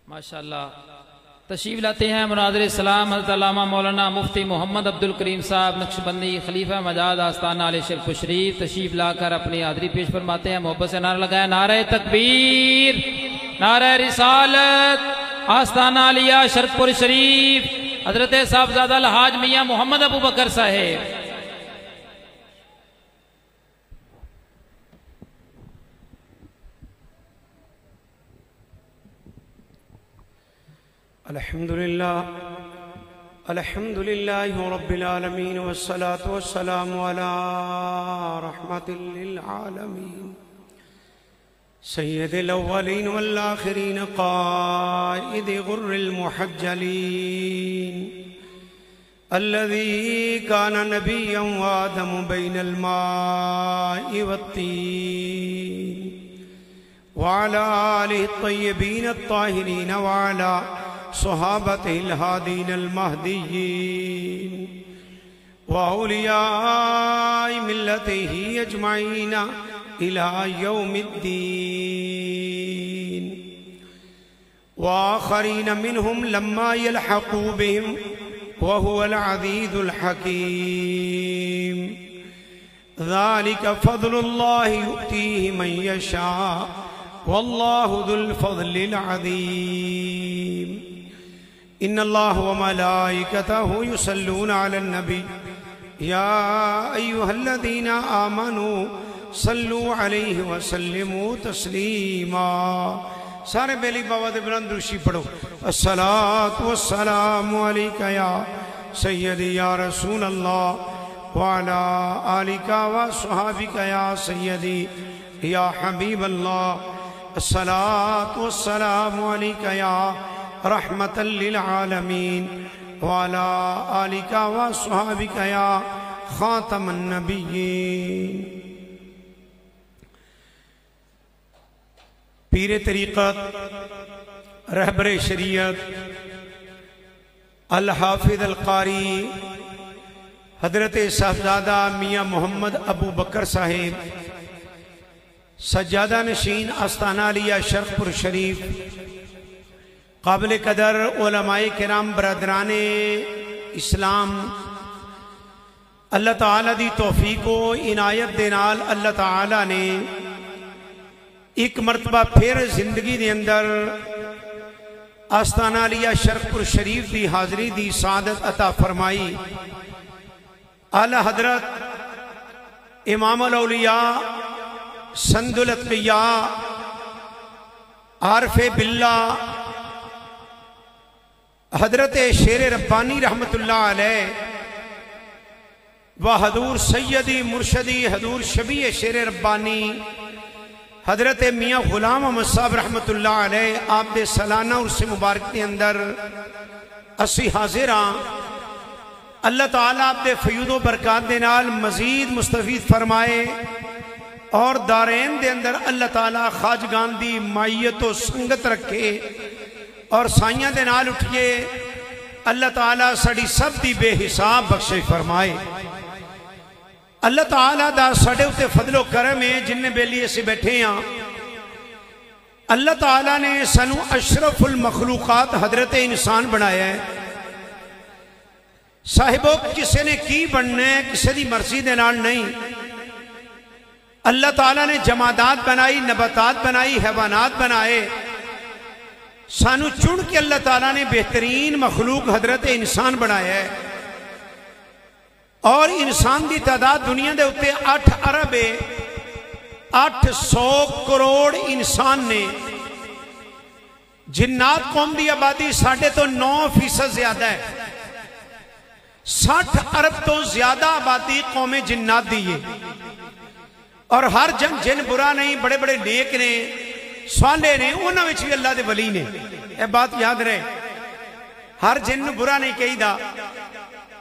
माशाअल्लाह तशरीफ लाते हैं मुनाज़िर सलाम हज़रत अल्लामा मौलाना मुफ्ती मोहम्मद अब्दुल करीम साहब नक्शबंदी खलीफा मजाद आस्ताना आले शेख शरीफ तशरीफ लाकर अपनी हाज़री पेश फरमाते हैं। मोहब्बत से नारा लगाया, नारे तकबीर, नारे रिसालत, आस्ताना आलिया शरफपुर शरीफ, हजरत साहबजादा अलहाज मियाँ मोहम्मद अबू बकर साहेब। अल्हम्दुलिल्लाह रब्बिल आलमीन वस्सलातु वस्सलामु अला रहमतिल लिल आलमीन सय्यिदिल अव्वलीन वल आखिरीन क़ाइद गुर्रिल मुहज्जलीन अल्लज़ी काना नबिय्यन व आदमु बैनल माइ वत्तीन व अला आलिहि अत्तय्यबीन अत्ताहिरीन व अला सहाबतिल हादीन अल महदीयीन व औलियाए मिल्लतिही अजमाईन इला यौमिद्दीन व आखरीन मिनहुम लम्मा यल्हक़ू बिहिम व हुवल अज़ीज़ुल हकीम ज़ालिक फ़ज़्लुल्लाहि युअतीहि मन यशा वल्लाहु ज़ुल फ़ज़्लिल अज़ीम। इन्नल्लाह व मलाइकतहु युसल्लूना अलन नबी या अय्युहल्लज़ीना आमनू सल्लू अलैहि व सल्लिमू तस्लीमा। सारे बेली बाबा दे बुलंद रुशी पढ़ो। अस्सलातु वस्सलामु अलैका या सय्यदी या रसूल अल्लाह व अला आलिका व सहाबिका या सय्यदी या हबीब अल्लाह। अस्सलातु वस्सलामु अलैका या रहमतल लिल आलमीन व अला आलिका व सहाबिका या खातमन नबिय्यीन। पीरे तरीक़त रहबरे शरीयत अल हाफिज़ अल कारी हजरत साहबजादा मियाँ मोहम्मद अबू बकर साहेब सज्जादा नशीन आस्ताना आलिया शरफपुर शरीफ काबिल कदर उलमाए किराम बरदराने इस्लाम अल्लाह ताला दी तौफीक व इनायत दे नाल अल्लाह ताला ने एक मरतबा फिर जिंदगी दे अंदर आस्ताना आलिया शरफपुर शरीफ की हाजरी दी सादत अता फरमाई। आला हजरत इमाम अल औलिया संदुल अत्किया आरफे बिल्ला हजरत शेर रब्बानी रहमतुल्लाह अलैह व हजूर सैयदी मुर्शदी हजूर शबी शेर रब्बानी हजरत मियाँ गुलाम अहमद साहब रहमतुल्लाह अलैह आप दे सालाना उर्स मुबारक के अंदर असी हाजिर हाँ। अल्लाह ताला आप दे फयूदो बरकात दे नाल मजीद मुस्तफीद फरमाए और दारैन दे अंदर अल्लाह ताला खाजगान दी माइयत व संगत रखे और साइयां दे नाल उठिए। अल्लाह ताला साड़ी सब दी बेहिसाब बख्शे फरमाए। अल्लाह ताला दा साडे उत्ते फजलो करम है जिन्ने बेली असीं बैठे हाँ। अल्लाह ताला ने सानू अशरफुल मखलूकात हजरत इंसान बनाया है। साहिबो किसी ने की बनना है किसी की मर्जी दे नाल नहीं। अल्लाह ताला ने जमादात बनाई, नबातात बनाई, हैवानात बनाए। सानू चुन के अल्लाह ताला ने बेहतरीन मखलूक हजरत इंसान बनाया है। और इंसान की तादाद दुनिया के उत्ते 8 अरब है। 800 करोड़ इंसान ने। जिन्नात कौम की आबादी साढ़े तो 9% ज्यादा है। 60 अरब तो ज्यादा आबादी कौमे जिन्नात दी है। और हर जिन बुरा नहीं, बड़े बड़े नेक ने, साले ने, उन्होंने भी अल्लाह के वली ने। यह बात याद रहे। हर जिन बुरा नहीं कहीदा,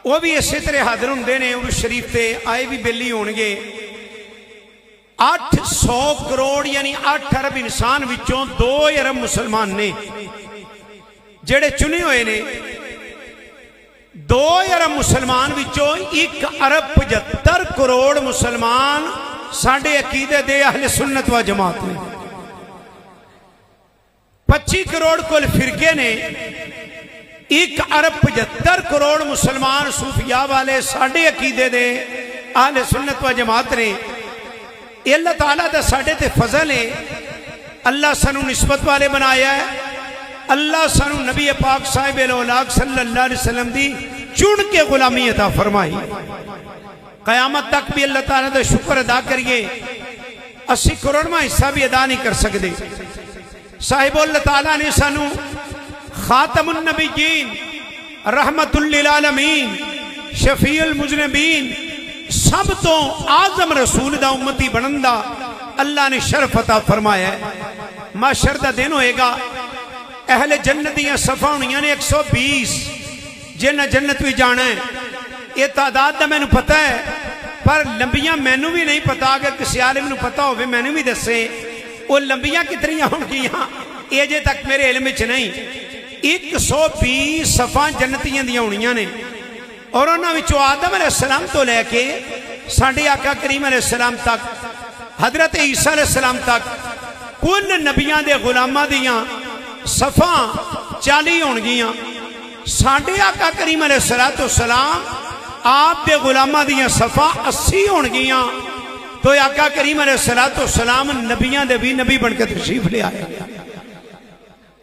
वह भी इस तरह हाजिर होंगे ने। उस शरीफ से आए भी बेली होंगे। 800 करोड़ यानी 8 अरब इंसान विचों 2 अरब मुसलमान ने जेड़े चुने हुए ने। 2 अरब मुसलमान विचों 1 अरब 75 करोड़ मुसलमान साडे अकीदे दे अहले सुन्नत व जमात ने। 25 करोड़ कुल फिरके ने, 1 अरब 75 करोड़ मुसलमान सूफिया वाले साढ़े अकीदे दे आहले सुन्नत व जमात ने। अल्लाह ताला दा साढ़े ते फजल है। अल्लाह सानू निस्बत वाले बनाया है। अल्लाह सानू नबी पाक साहिब औलाद सल्लल्लाहु अलैहि वसल्लम दी चुन के गुलामी अता फरमाई। कयामत तक भी अल्लाह ताला दा शुक्र अदा करिए। 80 करोड़वां हिस्सा भी अदा नहीं कर सकते। साहिब अल्लाह ताला ने सानू खातमुन नबीयीन, रहमतुल लिल आलमीन, शफीउल मुज़निबीन, सब तो आजम रसूल दा उम्मती बनन दा अल्लाह ने शरफ अता फरमाया है। माशर दा दिन होएगा, अहले जन्नत दियां सफा होनियां ने 120, जिन्हें जन्नत भी जाना है। ये तादाद दा मैनू पता है, पर लंबियां मैनू भी नहीं पता। अगर किसी आलिम नू पता होवे मैनू भी दसे वो लंबियां कितनियां होणगियां, ये जे तक मेरे इल्म विच नहीं। 120 सफा जन्नतियां दियां होनियां ने, और उन्हां विचों आदम अलैहिस्सलाम तो लैके साडे आका करीम अलैहिस्सलाम तक, हजरत ईसा अलैहिस्सलाम तक कुल नबियां दे गुलामां दियां सफा 40 होणगियां। साडे आका करीम अलैहिस्सलाम आप दे गुलामां दियां सफा 80 होणगियां। तो आका करीम अलैहिस्सलाम नबियां दे भी नबी बनकर तशरीफ ले आए।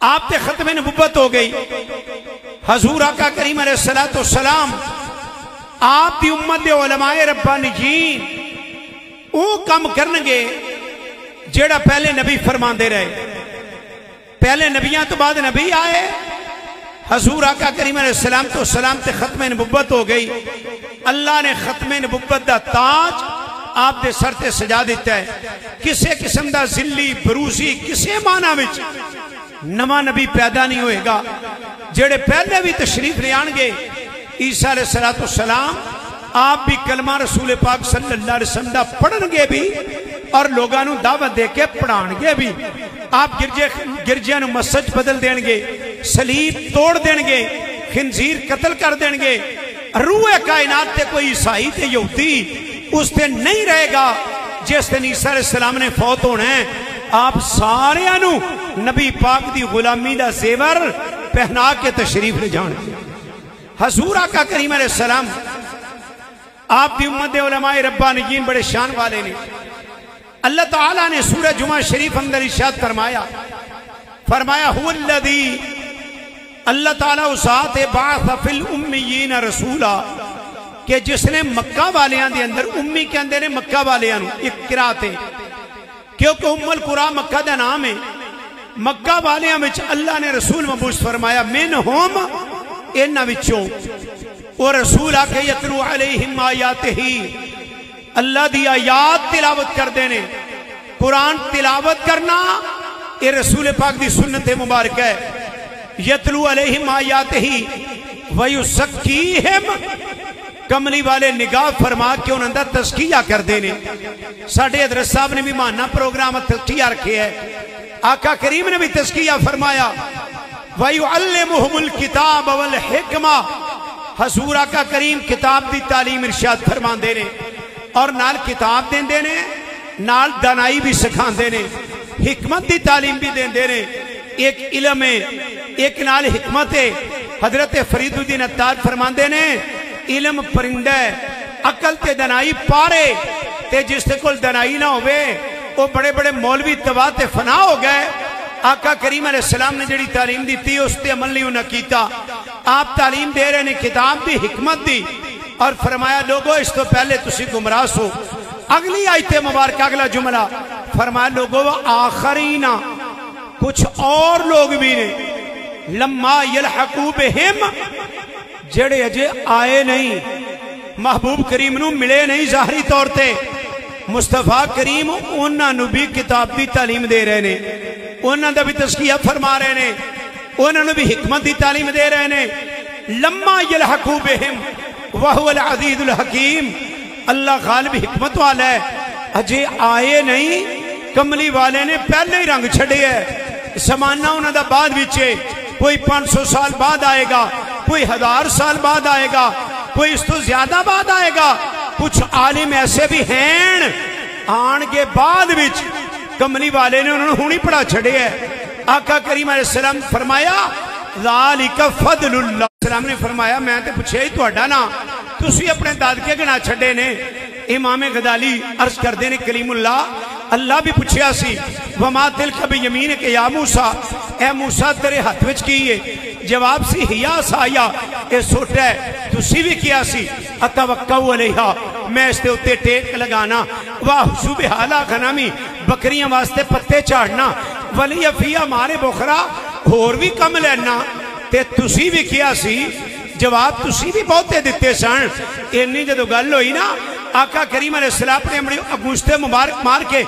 आप ते खत्म नबुव्वत हो गई। हजूर आका करीम अलैहिस्सलाम आप दी उम्मत दे उलमाए रब्बानीयीन वो काम करनगे जेड़ा पहले नबी फरमांदे रहे। पहले नबियां तो बाद नबी आए। हजूर आका करीम अलैहिस्सलाम तो सलाम ते खत्म नबुव्वत हो गई। अल्लाह ने खत्म नबुव्वत दा ताज आप दे सर ते सजा दिता है। किसी किस्म दा जिल्ली बरूसी किसी माना विच नवा नबी पैदा नहीं होएगा। जेड़े पहले भी तशरीफ ले आएंगे, ईसा अलैहिस्सलाम आप भी कलमा रसूल पाक सल्लल्लाहु अलैहि वसल्लम दा पढ़नगे भी और लोगों को दावत दे के पढ़ाएंगे भी। आप गिरजिया मस्जिद बदल देंगे, सलीब तोड़ देंगे, खिंजीर कत्ल कर देंगे। रूह कायनात ते कोई ईसाई ते यहूदी उस दिन नहीं रहेगा जिस दिन ईसा अलैहिस्सलाम ने फौत होना है। आप सारियां नू नबी पाक दी गुलामी दा जेवर पहना के तशरीफ ले जाने। हजूर आका करीम अलैहिस्सलाम आप दी उम्मत दे उलमाए रब्बानीयीन बड़े शान वाले ने। अल्लाह ताला ने सूरह जुमा शरीफ अंदर इरशाद फरमाया हुवल्लज़ी, अल्लाह ताला उस ज़ात है बाअस फिल उम्मियीन रसूला, कि जिसने मक्का वालियां दे अंदर, उम्मी कहंदे ने मक्का वालियां नू, एक किरात है क्योंकि उम्मुल कुरा मक्का दा नाम है। मक्का वालियां विच अल्लाह ने रसूल मबूस फरमाया मिनहुम, इन्हां विचों वो रसूल आके यतलू अलैहिम आयातिही, अल्लाह दी आयात तिलावत करते ने। कुरान तिलावत करना ये रसूल पाक दी सुन्नत मुबारक है। यतलू अलैहिम आयातिही व युज़क्कीहिम, कमली वाले निगाह फरमा के उन्होंने तज़किया करते ने। साडे हज़रत साहब ने भी माना प्रोग्राम तज़किया रखे है। आका करीम ने भी तज़किया फरमाया व युअल्लिमुहुमुल किताब वल हिकमा, हजूर आका करीम किताब की तालीम इरशाद फरमाते ने और नाल किताब देंदे ने, नाल दानाई भी सिखाते ने, हिकमत की तालीम भी देंदे ने। एक इलम है, एक नाल हिकमत है। हजरत फरीदुद्दीन अत्तार फरमाते ने इलम परिंदा है, अकल ते दनाई पारे, ते जिसते कोल दनाई ना होवे वो बड़े बड़े मौलवी तबाह ते फना हो गए। आका करीम अलैहिस्सलाम ने जिहड़ी तालीम दी उस ते अमल नहीं उन्हें कीता। आप तालीम दे रहे हैं किताब दी, हिकमत दी, और फरमाया लोगो इस तो पहले तुसी गुमराह हो। अगली आयत मुबारक अगला जुमला फरमाया लोगो आखरीना, कुछ और लोग भी ने, लम्मा यलहकू बिहिम, जेड़े अजे आए नहीं, महबूब करीम नू मिले नहीं जाहरी तौर ते। मुस्तफा करीम उन्होंने भी किताब की तालीम दे रहे ने, उन्होंने भी तज़किया फरमा रहे ने, उन्होंने भी हिकमत की तालीम दे रहे ने। लम्मा यलहकू बिहिम वहुवल अज़ीज़ुल हकीम, अल्लाह गालिब हिकमत वाला है। अजे आए नहीं, कमली वाले ने पहले ही रंग छड़े है। जमाना उन्होंने बाद विचे, कोई 500 साल बाद आएगा, कोई 1000 साल बाद आएगा, कोई इस तो ज्यादा बाद आएगा। कुछ आलिम ऐसे भी हैं आन के बाद विच कमली वाले ने उन्होंने हुणी पढ़ा छड़े है। आका करीम अलैहिस्सलाम फरमाया ज़ालिका फ़ज़लुल्लाह। सलाम ने फरमाया मैं तो पूछे ही तुहाडा ना, तुसी अपने दादके गिना छड़े ने। इमाम गज़ाली अर्ज करते ने कलीमुल्लाह अल्लाह भी पूछया सी वमा तिलका बियमीन के या मूसा, ए मूसा तेरे हाथ विच की है? जवाब सी हिया साया, ए सोटा है। तुसी भी किया सी अतवक्कउ अलैहा, मैं इसके उत्ते टेक लगाना। वाह सुबहाला गनामी, बकरियां वास्ते पत्ते झाड़ना। वली अफिया मारे बोखरा, होर भी कम लेना। ते तुसी भी किया सी, जवाब तुसी भी बहुते दिते सन। इन्नी जो गल हुई ना, आका करीम अलैहिस्सलाम ने अपने अगुश्ते मुबारक मार के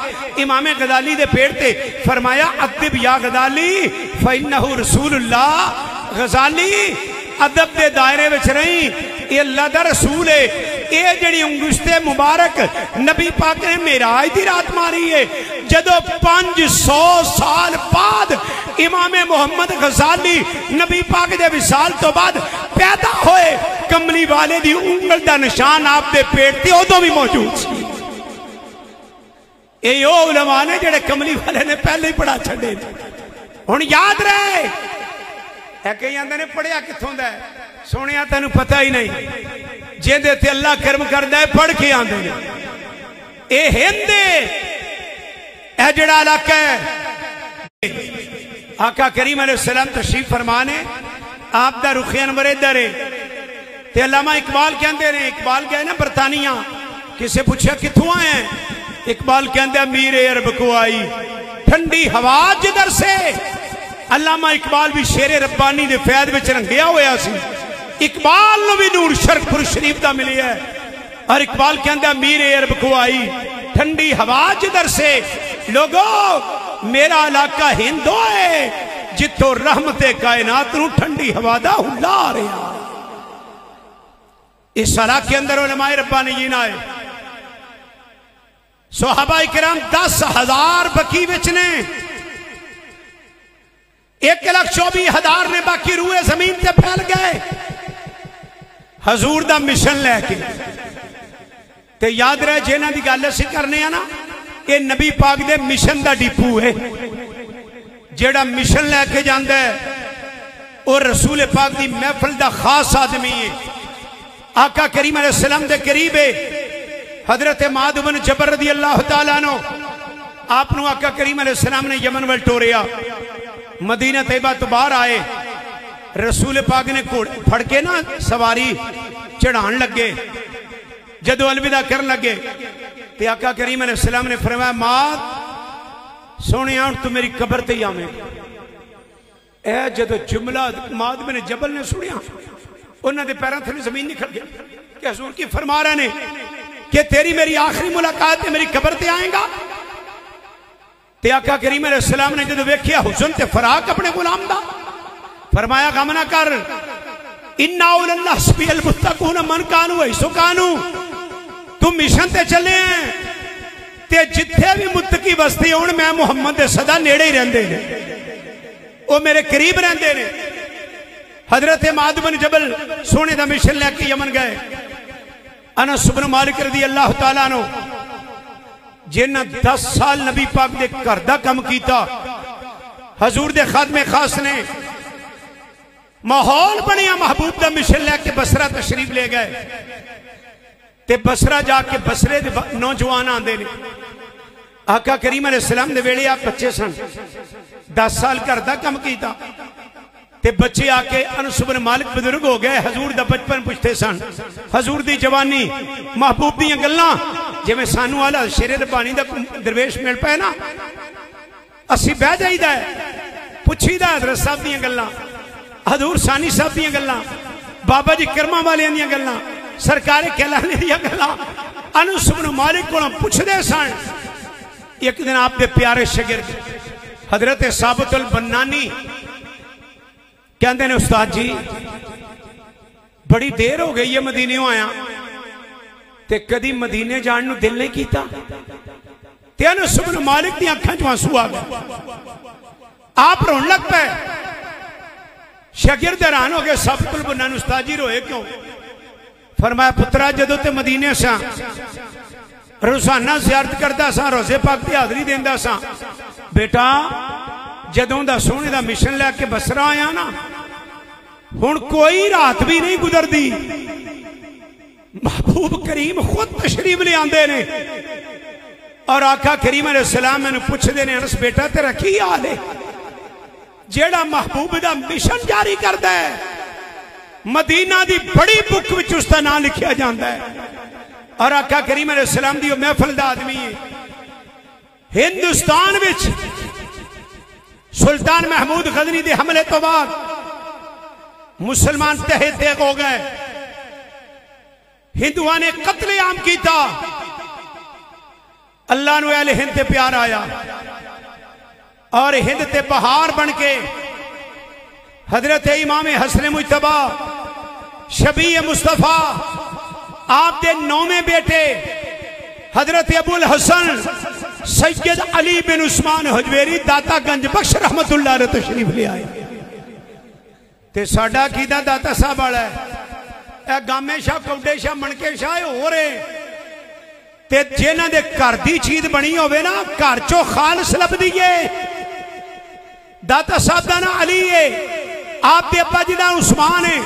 इमाम गज़ाली दे पेड़ ते फरमाया अदब या गज़ाली फइन्नहु रसूलुल्लाह। गज़ाली अदब के दायरे में रही, ये अल्लाह दा रसूल है। ये जड़ी अंगुश्ते मुबारक नबी पाक ने मेराज दी रात मारी है, जदों 500 साल बाद इमाम मोहम्मद गज़ाली नबी पाक दे विसाल तो बाद पैदा होए, कमली वाले दी उंगल दा निशान आप दे पेट ते उदों भी मौजूद सी। ये उलमा ने जेड़े कमली वाले ने पहले ही पढ़ा छड़े, हुण याद रहे। कई आंदे ने पढ़िया कित्थों दा है, सुनिया तेनू पता ही नहीं। जिहदे ते अल्लाह कर्म करदा है पढ़ के आंदे ने। ए हिंद ए जिहड़ा इलाका है, आका करीम अलैहिस्सलाम तशरीफ फरमाने, आप दा रुख अनवर इधर है। ते अल्लामा इकबाल कहंदे ने, इकबाल गए ना बरतानिया, किसे पूछा कित्थों आए हैं? इकबाल कहंदे अमीर अरब को आई ठंडी हवा जिधर से। अल्लामा इकबाल भी शेरे रब्बानी दे फैद विच रंगिया होया सी। इकबाल नूं भी नूर शरफपुर शरीफ दा मिलिया है। और इकबाल कहंदा अमीर अरब को आई ठंडी हवा जिधर से। लोगो मेरा इलाका हिंदो है, जिथों रहमते कायनात नूं ठंडी हवा दा हुल्ला आ रहा। इस इलाके के अंदर उलमाए रब्बानीयीन आए, सहाबा इकराम 10,000 बकी विच ने, 1,24,000 ने बाकी रूए जमीन से फैल गए हजूर दा मिशन लैके। ते याद रहे जिन्हां दी गल असीं करने आ ना, ये नबी पाक दे मिशन दा डिपू है। जेड़ा मिशन लैके जांदा है और रसूल पाक दी महफिल दा खास आदमी है। आका करीम अलैहिस्सलाम दे करीब है हजरत माद बिन जबर रज़ी अल्लाह तआला अन्हु। आपनू आका करीम अलैहिस्सलाम ने यमन वल टोरिया, मदीना तैयबा तो बाहर आए। रसूल पाक ने फड़ के ना सवारी चढ़ान लगे। जदों अलविदा कर लगे तो आका करीम अलैहिस्सलाम ने फरमाया माद सोने तू मेरी कबर ते आवेगा। ए जदों जुमला माद बिन जबल ने सुनिया, उन्होंने पैरों थले जमीन निकल गई कि हजूर की फरमा रहे ने कि तेरी मेरी आखिरी मुलाकात है, मेरी कबर ते आएगा। ते आका करीम अलैहिस्सलाम ने जदों वेखिया हुस्न ते फराक अपने गुलाम दा, फरमाया गम ना कर, इन्ना उलल्लाह बिल मुत्तकून मन कानू ऐसो कानू। तू मिशन ते चले हैं ते जिथे भी मुत्तकी बस्ती होण मैं मुहम्मद दे सदा नेड़े ही रहंदे ने, ओ मेरे करीब रहंदे ने। हजरत माद बिन जबल सोने दा मिशन लेके यमन गए। अनस बिन मालिक रज़ी अल्लाह तआला अन्हु जिन्हां 10 साल नबी पाक दे घर दा काम कीता, हजूर दे खादमे खास ने माहौल बनिया, महबूब दा मिशन लेके बसरा तशरीफ ले गए। ते बसरा जाके बसरे दे नौजवान आंदे ने। आका करीम अलैहिस्सलाम दे वेले आप बच्चे सन, 10 साल घर दा काम कीता ते बच्चे आके अनस बिन मालिक बुजुर्ग हो गए। हजूर दा बचपन पुछते सन, हजूर दी जवानी, महबूब दीयां गल्लां, जिवें सानू आला शेरे रब्बानी दा दरवेश मिल पाए ना, असीं बह जाईदा है, पुछीदा हजरत साहब दीयां गल्लां, हजूर सानी साहब दीयां गल्लां, बाबा जी करमा वालियां दीयां गल्लां, सरकारे कहलाने दीयां गल्लां अनस बिन मालिक कोलों पुछदे सन। एक दिन आपके प्यारे शागिर्द हजरत साबितुल बन्नानी कहते ने उस्ताद जी बड़ी देर हो गई है मदीने आया ते कदी मदीने जाने दिल नहीं किया। अनस बिन मालिक दी अखां च आंसू आ गए, आप रोन लग पे। शागिर्द हैरान हो गए, साबितुल बन्नानी उस्ताद जी रोए क्यों? फरमाया पुत्रा जदों ते मदीने सा रोजाना ज़ियारत करता सा, रोजे पाक की हाजरी देंदा सा। बेटा जदों दा सोने दा मिशन लैके बसरा आया ना, हुण कोई रात भी नहीं गुजरती, महबूब करीम खुद तशरीफ ले आंदे ने और आका करीम अलैहिस्सलाम मैनू पुछदे ने, अनस बेटा तेरा की हाल है? जेड़ा महबूब दा मिशन जारी करदा है, मदीना दी बड़ी बुक विच उसदा नाम लिखिया जाता है और आका करीम अलैहिस्सलाम दी महफिल दा आदमी है। हिंदुस्तान विच सुल्तान महमूद गजनी दे हमले तो बाद मुसलमान तहे तेग हो गए, हिंदुओं ने कत्लेआम किया, अल्लाह नू अहले हिंद ते प्यार आया और हिंद ते पहाड़ बन के हजरत इमाम हसन मुजतबा शबी मुस्तफा आप दे नौवें बेटे हजरत अबुल हसन सैयद अली बिन उस्मान हजवेरी दाता गंज बख्श रहमतुल्लाह अलैह तशरीफ ले आए। ते साडा कीदा दाता साहब वाला है, गामे शाह कौडे शाह मनके शाह हो रहे ते जिन्हां दे घर दी चीज बनी होवे ना, घर चो खालस लभदी है। दाता साहब दा नाम अली है, आप दे अब्बा जी दा उस्मान है,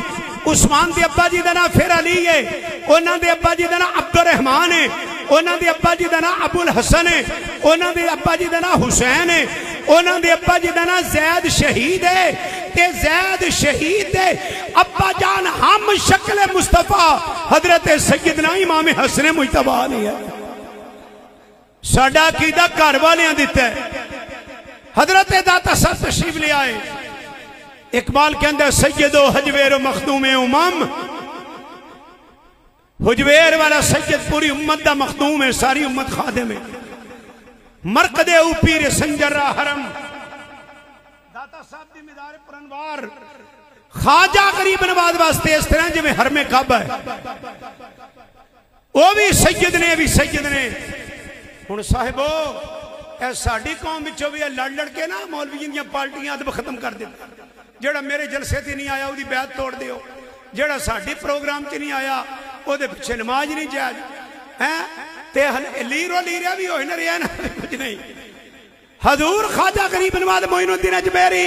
उस्मान दे अब्बा जी दा नाम फिर अली है, उन्हां दे अब्बा जी दा नाम अब्दुर रहमान है, उन्हां दे अब्बा जी दा नाम अबुल हसन है, उन्हां दे अब्बा जी दा नाम हुसैन है, उन्हां दे अब्बा जी दा नाम जैद शहीद है ते जैद शहीद है अब्बा जान हम शक्ल मुस्तफा हजरत सैयदना इमाम हसन मुजतबा ने है। साडा अकीदा घर वालियां दिता है। हजरत दाता साहब तशरीफ ले आए। इकबाल कहंदा सैयदो हजवेर मखदूम उमम, हुजवेर वाला सैयद पूरी उम्मत दा मखदूम है, सारी उम्मत खादिम है। मरकदे ऊपीर संजरा हरम, दाता साहब दी मिदार परनवार ख्वाजा गरीब नवाज वास्ते इस तरह जिवें हरमे काबा है, वो भी सैयद ने, भी सैयद ने। हुण साहिबो ए साडी कौम विचों भी लड़ लड़ के ना मौलवियों दी पार्टियां अदब खत्म कर दित्ता। जेड़ा मेरे जलसे ते नहीं आया उसदी बैत तोड़ दिओ, जेड़ा साडी प्रोग्राम च नहीं आया ਉਹਦੇ ਪਿੱਛੇ नमाज नहीं जायज है। ते लीरो लीरिया भी होए ना रिया ना कुछ नहीं। हजूर ख्वाजा गरीब नवाज मोइनुद्दीन अजमेरी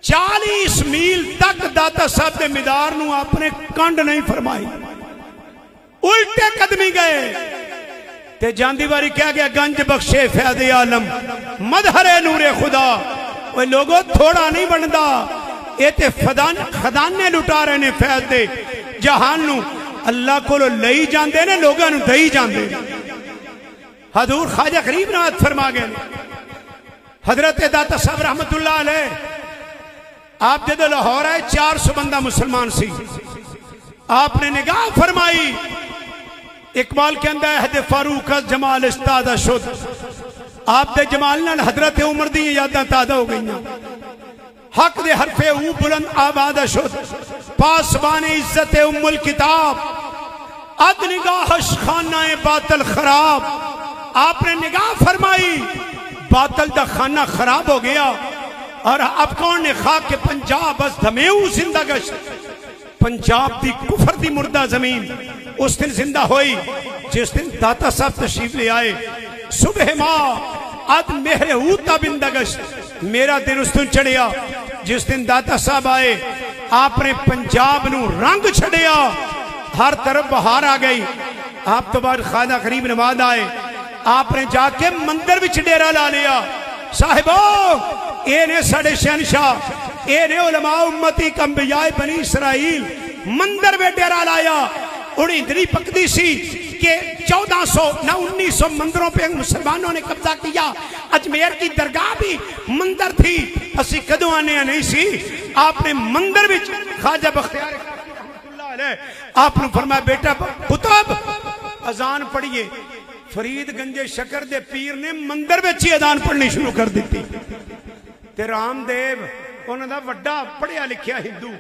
40 मील तक दाता साहब के मिदार नू अपने कंड नहीं फरमाई, उल्टे कदमी गए ते जांदी वारी कह गया गंज बख्शे फैदे आलम मदहरे नूरे खुदा। वो लोगों थोड़ा नहीं बनता, ये ते खदाने लुटा रहे ने फैज दे जहान नू अल्लाह को लई जाते ने, लोगों नू दई जाते। हजूर ख्वाजा गरीब नवाज फरमा गए। हजरत दाता साहब रहमतुल्लाह अलैह आप जब लाहौर आए 400 बंदा मुसलमान सी, आपने निगाह फरमाई। इकबाल कहता है हद फारूक जमाल इस्तादा शुद, आप दे जमाल नाल हजरत उमर दी यादां ताज़ा हो गई। हक दे हरफे ऊ बुलंद आबाद शुद, पासबान इज्जत उम्मुल किताब, अद निगाह खाना बातल खराब। आपने निगाह फरमाई, बातल दा खाना खराब हो गया। और अब कौन ने खा के पंजाब बस धमेऊ जिंदा गश्त, पंजाब दी कुफर दी मुर्दा जमीन उस दिन जिंदा हुई जिस दिन दाता साहब तशरीफ ले आए। सुबह माँ अद मेहरे ऊता बिंदा गश्त, मेरा दिन उस दिन चढ़िया जिस दिन दाता साहब आए। आपने पंजाब नू रंग छड़िया, हर तरफ बहार आ गई। आप तो बाद ख्वाजा गरीब नवाज आए, आपने जाके मंदिर विच डेरा ला लिया। साहिबो ये ने साडे शहनशाह, ये ने उलमा उम्मती कंबियाए बनी इसराइल मंदिर में डेरा लाया। उड़ींदरी पकदी सी कि 1400 ना 1900 मंदिरों पे मुसलमानों ने कब्जा किया। अजमेर की दरगाह भी मंदिर थी, असी कदों आने नहीं सी। आपने मंदिर में ख्वाजा बख्तियार आपने फरमाया बेटा कुतुब अजान पढ़िए। फरीदगंजे शकर दे पीर ने मंदिर में ही अजान पढ़नी शुरू कर दी। ते रामदेव उन्होंने वड्डा पढ़िया लिखिया हिंदू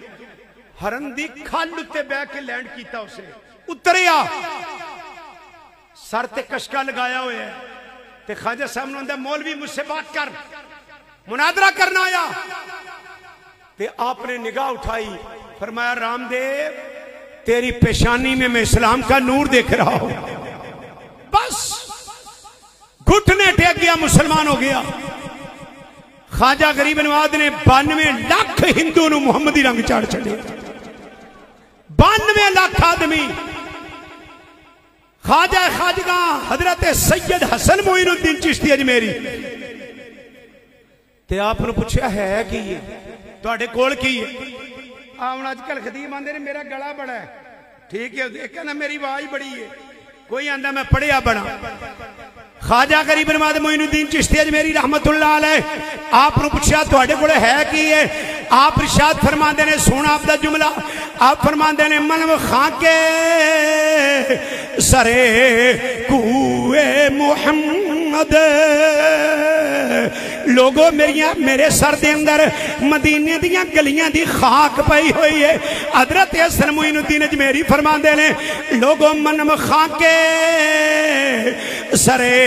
हरन दी खल उत्ते बह के लैंड किया, उसे उतरिया सर ते कशका लगाया हुआ है। ते ख्वाजा साहब ने मौलवी मुझसे बात कर, मुनादरा करना आया। ते आपने निगाह उठाई, फरमाया रामदेव तेरी पेशानी में मैं इस्लाम का नूर देख रहा हूं। बस घुटने टेक गया, मुसलमान हो गया। ख्वाजा गरीब नवाज ने 92 लाख हिंदू नूं मुहम्मदी रंग चाड़ छड़े। 92 लाख आदमी। ख्वाजा खाजगा हजरत सैयद हसन मोइनुद्दीन चिश्ती अजमेरी ते आपने पूछा है कि तुहाडे कोल की है? आउण अजकल खदीम आंदे ने मेरा गला बड़ा है, ठीक है, देखा ना मेरी आवाज बड़ी है, कोई आंदा मैं पढ़िया बड़ा। ख्वाजा गरीब नवाज मोइनुद्दीन चिश्ती अजमेरी रहमतुल्लाह अलैह आपने पूछा तुहाडे कोल है की है? आप इरशाद फरमाते ने, सोना आपका जुमला, आप फरमाते ने मनम खाके सरे कुए मुहम्मद। लोगो मेरे सर दे अंदर मदीने दियां गलियां दी खाक पई हुई है। हजरत हसन मोइनुद्दीन अजमेरी फरमाते ने, लोगो मनम खाके सरे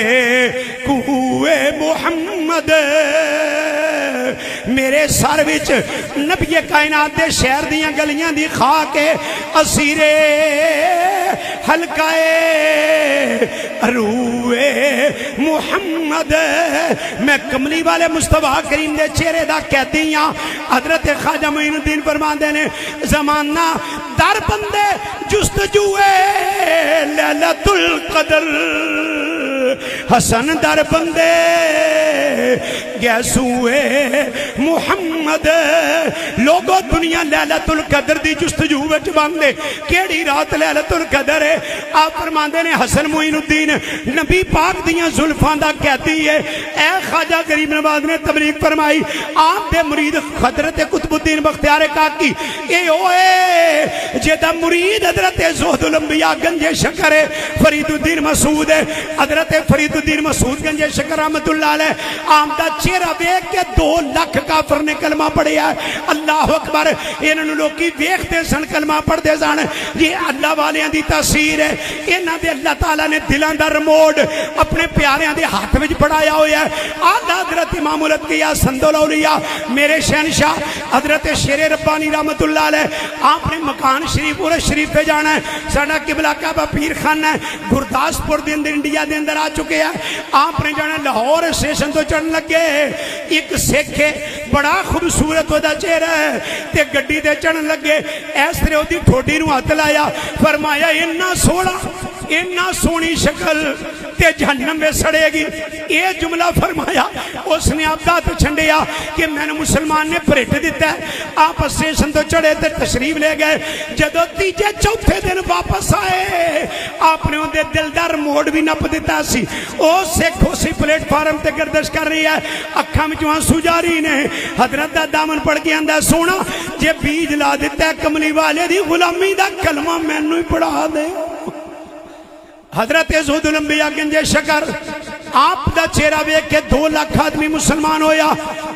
कुए मुहम्मद। मेरे सर विच नबी कायनात दे शहर दियां गलियां दी खाक है। असीरे हलकाए रूए मुहम्मद। मैं कमली वाले मुस्तफा करीम दे चेहरे दा कैदी हां। हजरत ख्वाजा मोइनुद्दीन फरमांदे ने, जमाना दर बंदे जुस्तजुए लैलतुल कदर। हसन दर बंदे गैसूए मुहम्मद। लोगो दुनिया लैलतुल कदर दी जुस्तजू विच बंदे, केड़ी रात लैलतुल कदर है? आप फरमांदे ने, हसन मोइनुद्दीन नबी पाक दियां जुल्फां दा कैदी है। ए ख्वाजा गरीब नवाज ने तबलीग फरमाई, आप दे मुरीद हजरत कुतुबुद्दीन बख्तियार काकी ए ओए जेदा मुरीद हजरत ज़ुहदुल अंबिया गंजे शकर है, फरीदुद्दीन मसूद है। हजरत फरीदुद्दीन मसूद गंजे शकर रहमतुल्लाह अलैह आम दा चेहरा वेख के 2 लाख काफर ने कलमा पढ़िया। अल्लाह अकबर। इन्होंने लोग वेखते सन, कलमा पढ़ते सन। ये अल्लाह वालियां दी तासीर है। इन्हां दे अल्लाह ताला ने दिलां दा रिमोट अपने प्यारियां दे हाथ विच फड़ाया होया है। आला हजरत इमामुल अतकिया संदुल औलिया मेरे शहनशाह हजरत शेरे रब्बानी रहमतुल्लाह अलैह आपने मकान शरीफ उरे शरीफ पे जाना है। साडा किबला काबा पीर खाना है, गुरदासपुर दे अंदर इंडिया दे अंदर आ चुके हैं। आपने जाना लाहौर स्टेशन तो चढ़न लगे, एक सिख है बड़ा खूबसूरत ओदा चेहरा है ते गड्डी ते चढ़न लगे। इस तरह ओदी ठोडी नूं हत्थ लाया, फरमाया इन्ना सोहना इन्ना सोहनी शक्ल ते जहन्नम में सड़ेगी। ये जुमला फरमाया। उसने आपदा तो छंडिया कि मैंने मुसलमान ने भरिट दिता है। आप स्टेशन तो चढ़े तो तशरीफ ले गए। जदों तीजे चौथे दिन वापस आए, आपने उनके दिल का रिमोट भी नप दिता सी। ओ सिख उसी प्लेटफार्म ते गर्दिश कर रही है, अखां विचों आंसू जारी ने। हजरत दा दामन पड़ के आंदा, सोना जे बीज ला दिता है कमली वाले दी गुलामी दा कलमा मैनू ही पढ़ा दे। हजरत ज़ुहदुल अंबिया गंजे शकर आप दा चेहरा वेख के 2 लाख आदमी मुसलमान होया।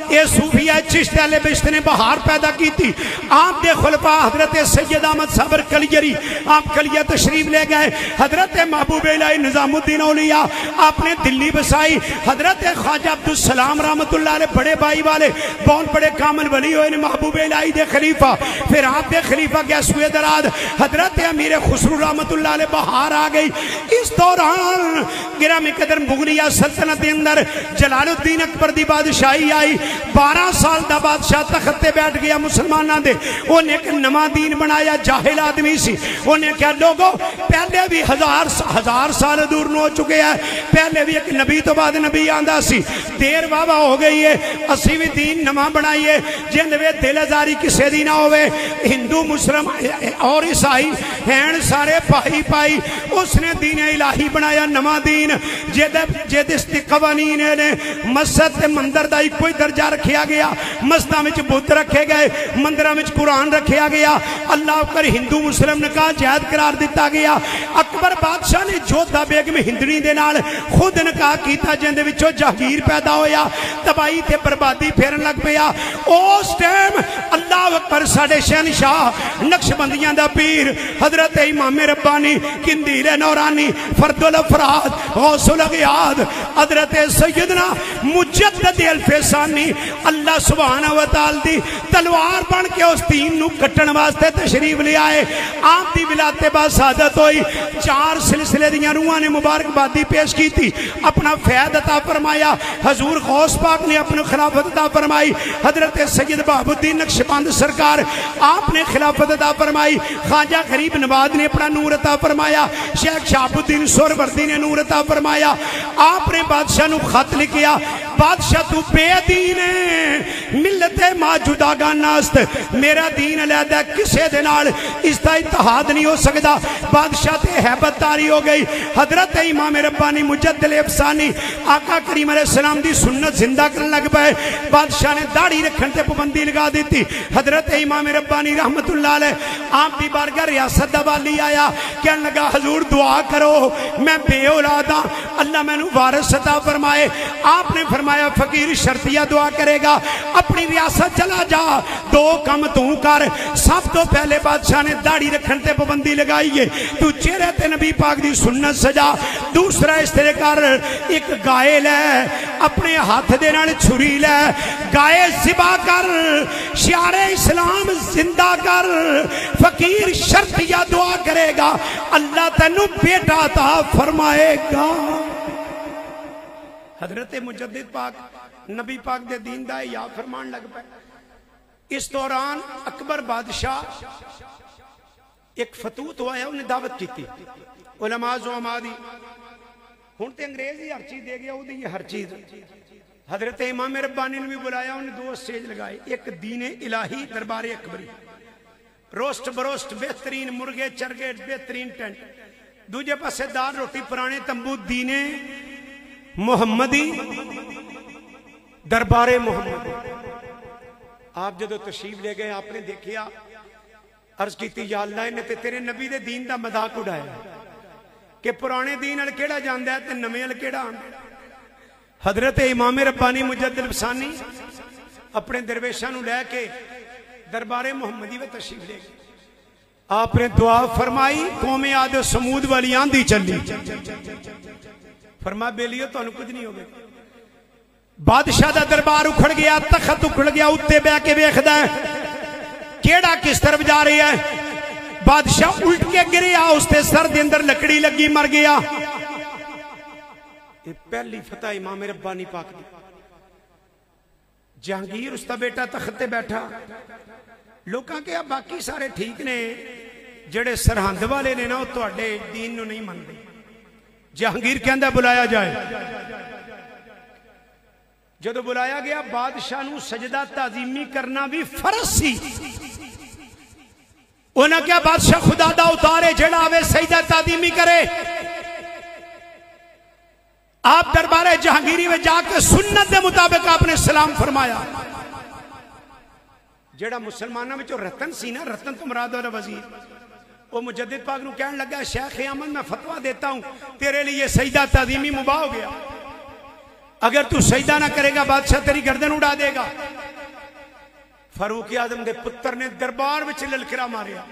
ये सूफिया चिश्ती अहले बिश्त ने बहार पैदा की थी। आप दे खुलफा हजरत सैयद अहमद साबर कलियरी आप कलिया तशरीफ ले गए। हजरत महबूब इलाही निजामुद्दीन औलिया आपने दिल्ली बसाई। हजरत ख्वाजा अब्दुल सलाम रहमतुल्लाह अलैह बड़े भाई वाले बहुत बड़े कामिल वली हुए ने, महबूब इलाही दे खलीफा। फिर आप दे खलीफा गया सुए दराद हजरत अमीर खुसरू रहमतुल्लाह अलैह बहार आ गई। इस दौरान गिरामी कदर मुगलिया सल्तनत के अंदर जलालुद्दीन अकबर दी बादशाही आई। 12 साल दा बादशाह तख्त ते बैठ गया मुसलमाना दे। उन्हें एक नवा दीन बनाया, जाहिल आदमी सी। उन्हें क्या लोगो पहले भी हजार साल दूर हो चुके हैं, पहले भी एक नबी तो बाद नबी आंदा सी। देर वावा हो गई है, असी भी दीन नवा बनाइए जिंद वे दिल आजारी किसी दी ना होवे। हिंदू मुस्लिम और ईसाई हैं सारे भाई भाई। उसने दीन इलाही बनाया नवा दीन, जिहदे कवानीन ने मस्जिद ते मंदिर दा इको ही दर्जा रखा गया। मस्जिदां विच बुत रखे गए, मंदिरां विच कुरान रखा गया। अल्लाह कर हिंदू मुस्लिम निकाह जायज करार दिता गया। अकबर बादशाह ने जोधा बेगम हिंदनी दे नाल खुद निकाह कीता, जिंदे विचों जहांगीर पैदा होया। तबाही ते बर्बादी फेरन लग पिया। उस टाइम अल्लाह अकबर साडे शहनशाह नक्शबंदियां दा पीर हजरत इमाम रब्बानी किंदीर नौरानी फरदुल अफराद गौसुल अगियाद हजरत सैयदना मुजद्दिद अल-फैसानी अल्लाह सुभान व तआला दी तलवार बन के उस दीन नू कट्टण वास्ते तशरीफ ले आए। आप दी विलादत बाद सादत हुई। 4 सिलसिले दियां रूहां ने मुबारकबादी पेश की थी, अपना फैद अता फरमाया। हजूर गौस पाक ने अपनी खिलाफत अता फरमाई। हजरत सैयद बहाबुद्दीन नक्शबंद सरकार आपने खिलाफत अता फरमाई। ख्वाजा गरीब नवाज ने अपना नूर अता फरमाया। शेख शहाबुद्दीन सोहरवर्दी ने नूर अता फरमाया। आपने बादशाह नू खत लिखिया, बादशाह तू बेदीन है, मिलते मौजूदा नास्त मेरा दीन अलहदा किसे दे नाल इसका इत्तेहाद नहीं हो सकता। बादशाह ते हैबतदारी हो गई। हजरत इमाम रब्बानी मुजद्दिद अफसानी आका करीम अलैहिस्सलाम दी सुन्नत जिंदा करने लग पे। बादशाह ने दाढ़ी रखने ते पाबंदी लगा दी। हजरत इमाम रब्बानी रहमतुल्लाह अलैह आप दी बारगाह रियासत दा वाली आया, कहने लगा हजूर दुआ करो मैं बेऔलाद हां, अल्लाह मैनू वारिस अता फरमाए। आपने फरमाया फकीर शर्तिया दुआ करेगा, अपनी रियासत चला जा, 2 काम तू कर। सब तो पहले बादशाह ने दाढ़ी रखने ते पाबंदी लगाई है, तू चेहरे ते नबी पाक दी सुन्नत सजा। दूसरा इस तरह कर, एक गाय लै, अपने हाथ दे नाल छुरी लै, गाय ज़िबा कर, शियारे इस्लाम जिंदा कर। फकीर शर्तिया दुआ करेगा, अल्लाह तेनू बेटा अता फरमाएगा। हजरत मुजद्दिद पाक नबी पाक दे दीन दा या फरमान लग पे। इस दौरान अकबर बादशाह एक फतूत होया, उन्हें दावत की उलमा ज़ुलमा दी। हुण ते अंग्रेज ही हर चीज दे गया, उहदी हर चीज। हजरत इमाम रब्बानी ने भी बुलाया, उन्हें 2 स्टेज लगाए, एक दीने इलाही दरबारे अकबरी, रोस्ट बरोस्ट बेहतरीन मुर्गे चरगे बेहतरीन टेंट, दूजे पासे दाल रोटी पुराने तंबू दीने मुहम्मदी दरबारे मुहम्मदी। आप जो तशरीफ ले गए आपने देखिया, अर्ज की या अल्लाह ने तेरे नबी दे दीन का मजाक उड़ाया कि पुराने दीन अल केड़ा जांदा है ते नवे अल केड़ा आंदा। हजरत इमाम रब्बानी मुजद्दिद अफसानी अपने दरवेशां नूं लैके दरबारे मुहम्मदी में तशरीफ ले गए। आपने दुआ फरमाई, कौमे आदे समूद वाली आंधी चली, फरमा बेलियो तुहानू कुछ नहीं होगा। बादशाह दा दरबार उखड़ गया, तखत उखड़ गया, उत्ते बह के वेखदा है केड़ा किस तरफ जा रहा है। बादशाह उल्ट के गिरिया, उसके सर के अंदर लकड़ी लगी, मर गया। ये पहली फतह इमाम रब्बानी पाक दी। जहांगीर उसका बेटा तख्त ते बैठा, लोकां के बाकी सारे ठीक ने, जेड़े सरहंद वाले ने ना, तुहाडे दीन नूं नहीं मनदे। जहांगीर कहंदा बुलाया जाए। जदों बुलाया गया, बादशाह नूं सजदा ताजीमी करना भी फर्ज सी। उन्हें क्या बादशाह खुदा दा उतारे, जेड़ा आवे सजदा ताजीमी करे। आप दरबारे जहांगीरी में जाके सुन्नत के मुताबिक आपने सलाम फरमाया। जेड़ा मुसलमानों में रतन सी ना, रतन तो मुराद वाला वजीर, वो मुजद्दिद पाक नूं कहने लगा, शेख अहमद मैं फतवा देता हूं, तेरे लिए सजदा ताजीमी मुबाह हो गया। अगर तू सजदा ना करेगा बादशाह तेरी गर्दन उड़ा देगा। फारूक आजम के पुत्र ने दरबार में ललकरा मारिया,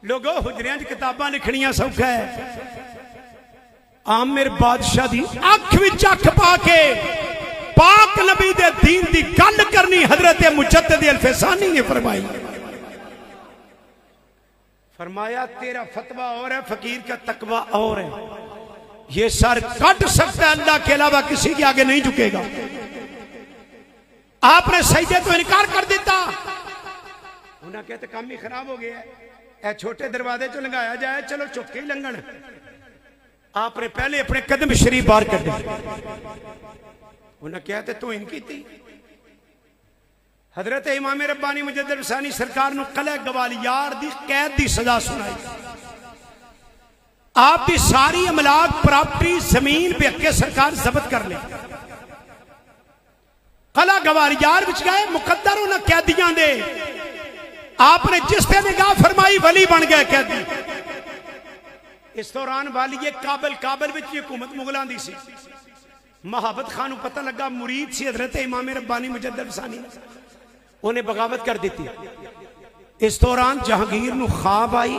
लोगों हुजरियां च किताबां लिखनियां सौखा है। आमिर बादशाह दी अख विच अख पा के पाक नबी दे दीन दी गल करनी हजरत मुजद्दिद अल-फैसानी ने फरमाई। फरमाया तेरा फतवा और है, फकीर का तकवा और है। ये सर कट सकता है, अल्लाह के अलावा किसी के आगे नहीं झुकेगा। आपने सजदे तो इनकार कर दिता। उन्हें कहते काम ही खराब हो गया है, छोटे दरवाजे चो लंघाया जाए, चलो चुप के ही लंघन। आपने पहले अपने कदम शरीफ बाहर कर दिए। उन्हें कहते तू इनकी थी। हजरत इमाम रब्बानी मुजद्दिद अफसानी सरकार नूं कलह गवालियार दी कैद दी सजा सुनाई। आप दी सारी अमलाक प्रॉपर्टी जमीन पे अके सरकार जब्त कर ले। कला गवालियार विच गए, मुकद्दर उन्हें कैदियां दे आपने जिस पे निगाह फरमाई वली बन गए कैदी। इस दौरान वाली काबल विच हुकूमत मुगलों दी सी। महाबत खान को पता लगा मुरीद सी हजरत इमाम रब्बानी मुजद्दिद अफसानी, उन्हें बगावत कर दी। इस दौरान जहांगीर नूं ख्वाब आई,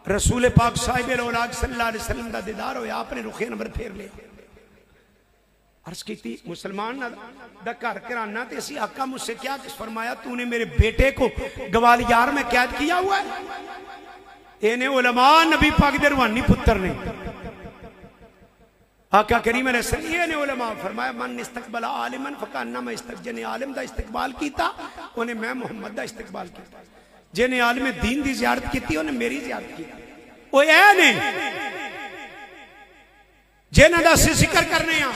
रसूल पाक साहिब औलाद सल्लल्लाहु अलैहि वसल्लम का दीदार होया, आपने रुखे नंबर फेर लिया। अर्ज की मुसलमान दा घर घराना ते असी आका मुझसे क्या फरमाया, तूने मेरे बेटे को ग्वालियर में कैद किया हुआ है। इन्हें उलमा नबी पाक दे रूहानी पुत्र ने आका करीम ने उलमा फरमाया, मन इस्तकबल आलिमन फकान्ना मैं इस्तकजने आलिम दा इस्तकबाल कीता, उन्हें मैं मुहम्मद दा इस्तकबाल किया। जिन्हें आलिम दीन दी ज़ियारत की उन्हें मेरी ज़ियारत की। वो ऐ ने जिन्हां दा असीं जिक्र करने आ।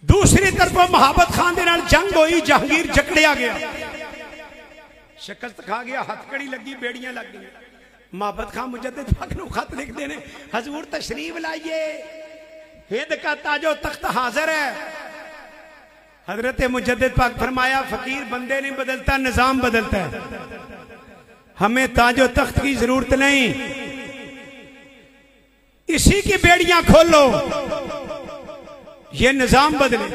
दूसरी तरफ मुहब्बत खान दे नाल जंग होई, जहांगीर जकड़िया गया, शिकस्त खा गया, हथकड़ी लगी, बेड़ियां लग गई। मुहब्बत खान मुजद्दिद पाक नूं खत लिखते हैं, हजूर तशरीफ लाइए, हिंद का ताजो तख्त हाजिर है। हजरत मुजद्दिद पाक फरमाया, फकीर बंदे नहीं बदलता, निजाम बदलता है। हमें ताजो तख्त की जरूरत नहीं, इसी की बेड़ियां खोलो, ये निजाम बदले।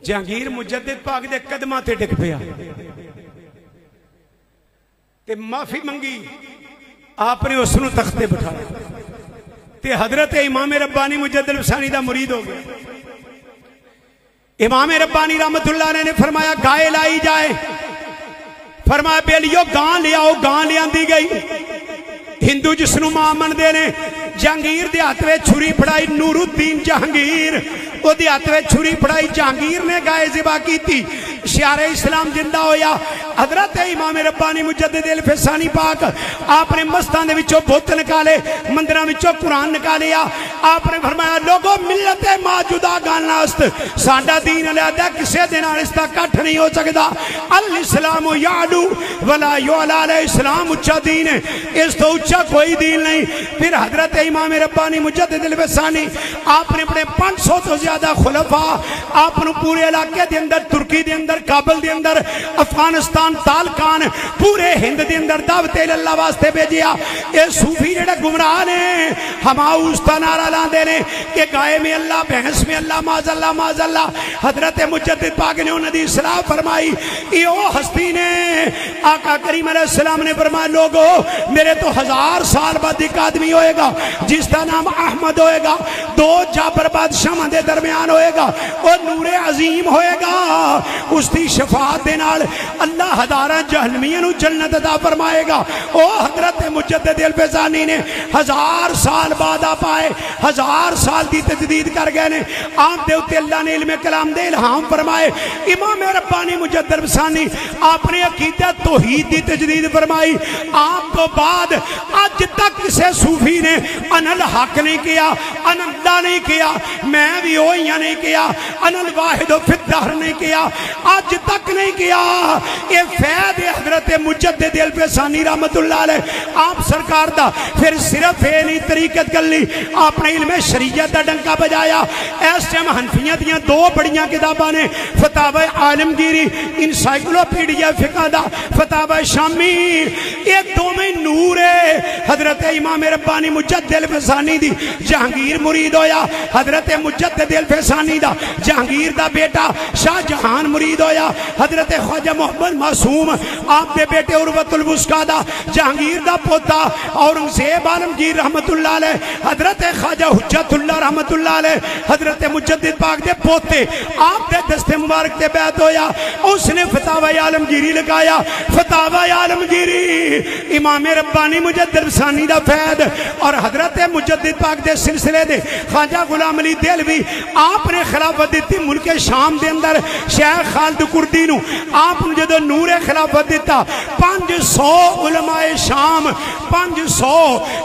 जहांगीर मुजद्दिद पाक दे कदमां ते डिग पिया ते माफी मंगी, आपने उसनूं तख्ते बिठाया ते हजरत इमाम रब्बानी मुजद्दिद बसानी दा मुरीद हो गया। इमाम रब्बानी रहमतुल्लाह अलैह ने फरमाया, गाय लाई जाए। फरमाया, बेलियो गां ले आओ। गां ले आंदी गई। हिंदू जिसनों मां मनते ने, जहांगीर दे हत्थ विच छुरी फड़ाई, नूरुद्दीन जहांगीर ओदे हत्थ विच छुरी फड़ाई, जहांगीर ने गाय ज़िबा की, शियारे इस्लाम जिंदा होया। हजरत इमाम रब्बानी मुजद्दिद अल-फसानी पाक आपने मस्तां दे विचों बुत निकाले, मंदिरां विचों कुरान निकालिया। आपने फरमाया, लोगों मिलत मौजूदा गानास्त साडा दीन अलहदा, किसी दे नाल इसदा कट्ठ नहीं हो सकदा। अल इस्लाम यालू वला युला, इस्लाम उच्चा दीन है, इस तो उच्चा कोई दीन नहीं। फिर हजरत इमाम रब्बानी मुजद्दिद अल-फसानी आपने अपने 500 तो ज्यादा खुलफा आपने पूरे इलाके दे अंदर, तुर्की दे अंदर, काबल दे अंदर, अफगानिस्तान, तालकान, पूरे हिंद दे अंदर दावत अल्लाह वास्ते भेजिया। ये सूफी जेड़े गुमराह ने, हमाउस दा नारा लांदे ने कि गाय में अल्लाह, भैंस में अल्लाह, माज़अल्लाह माज़अल्लाह। हजरत मुजद्दिद पाक ने उन्हां दी इस्लाह फरमाई। ये ओ हस्ती ने, आका करीम अलैहिस्सलाम ने फरमाया, लोगो मेरे तो 1000 साल बाद एक आदमी होएगा जिसका नाम अहमद होएगा, 2 जाबर बादशाह दे दरमियान होएगा, वो नूरे अजीम होएगा। उसकी शफाअत दे नाल अल्लाह हज़ारां जहन्नमियां नूं जन्नत अता फरमाएगा। ओ हजरत मुजद्दिद अल-फसानी ने 1000 साल बाद आप आए, 1000 साल की तजदीद कर गए ने। आप दे उत्ते अल्लाह ने इल्मे कलाम दे इल्हाम फरमाए। इमाम रब्बानी मुजद्दिद अल-फसानी आपने अकीदा तौहीद की तजदीद फरमाई। आप तो बाद अज तक किसी सूफी ने अनल हक नहीं किया, अनल्लाह नहीं किया, मैं भी ओहिया नहीं किया, अनल वाहिद फिद्दहर नहीं किया, आज तक नहीं किया। ये फैद हजरत मुजद्दिद अल-फसानी रहमतुल्लाह अलैह आप सरकार दा। फिर सिर्फ ये नहीं तरीकत गली, आपने इल्मे शरीयत का डंका बजाया। इस टाइम हनफियां दियां 2 बड़ियां किताबां ने, फतावा आलमगीरी, इनसाइक्लोपीडिया फिक़ह दा, फतावा शामी, ये दोवें नूर है हजरत इमाम रब्बानी मुजद्दिद अल-फसानी दी। जहांगीर मुरीद होया हजरत मुजद्दिद अल-फसानी दा, जहांगीर दा बेटा शाहजहान मुरीद होया हजरत ख्वाजा मोहम्मद मासूम आप दे बेटे उर्वतुल वुस्का दा, जहांगीर दा पोता औरंगजेब आलमगीर रहमतुल्लाह अलैह, हजरत ख्वाजा हुज्जतुल्लाह रहमतुल्लाह अलैह, हजरत मुजद्दिद पाक दे पोते आप दे दस्ते मुबारक ते बैत होया। उसने फतावा आलमगीरी लगाया। फतावा आलमगीरी इमाम रब्बानी मुजद्दिद अल-फसानी दा फैद और हजरत मुजद्दिद पाक दे सिलसिले दे ख्वाजा गुलाम अली देलवी आपने खिलाफत दी मुल्क शाम दे अंदर शेख खालिद कुर्दी नूं आपने जदों नूरे खिलाफत दिता, 500 उलमाए शाम, 500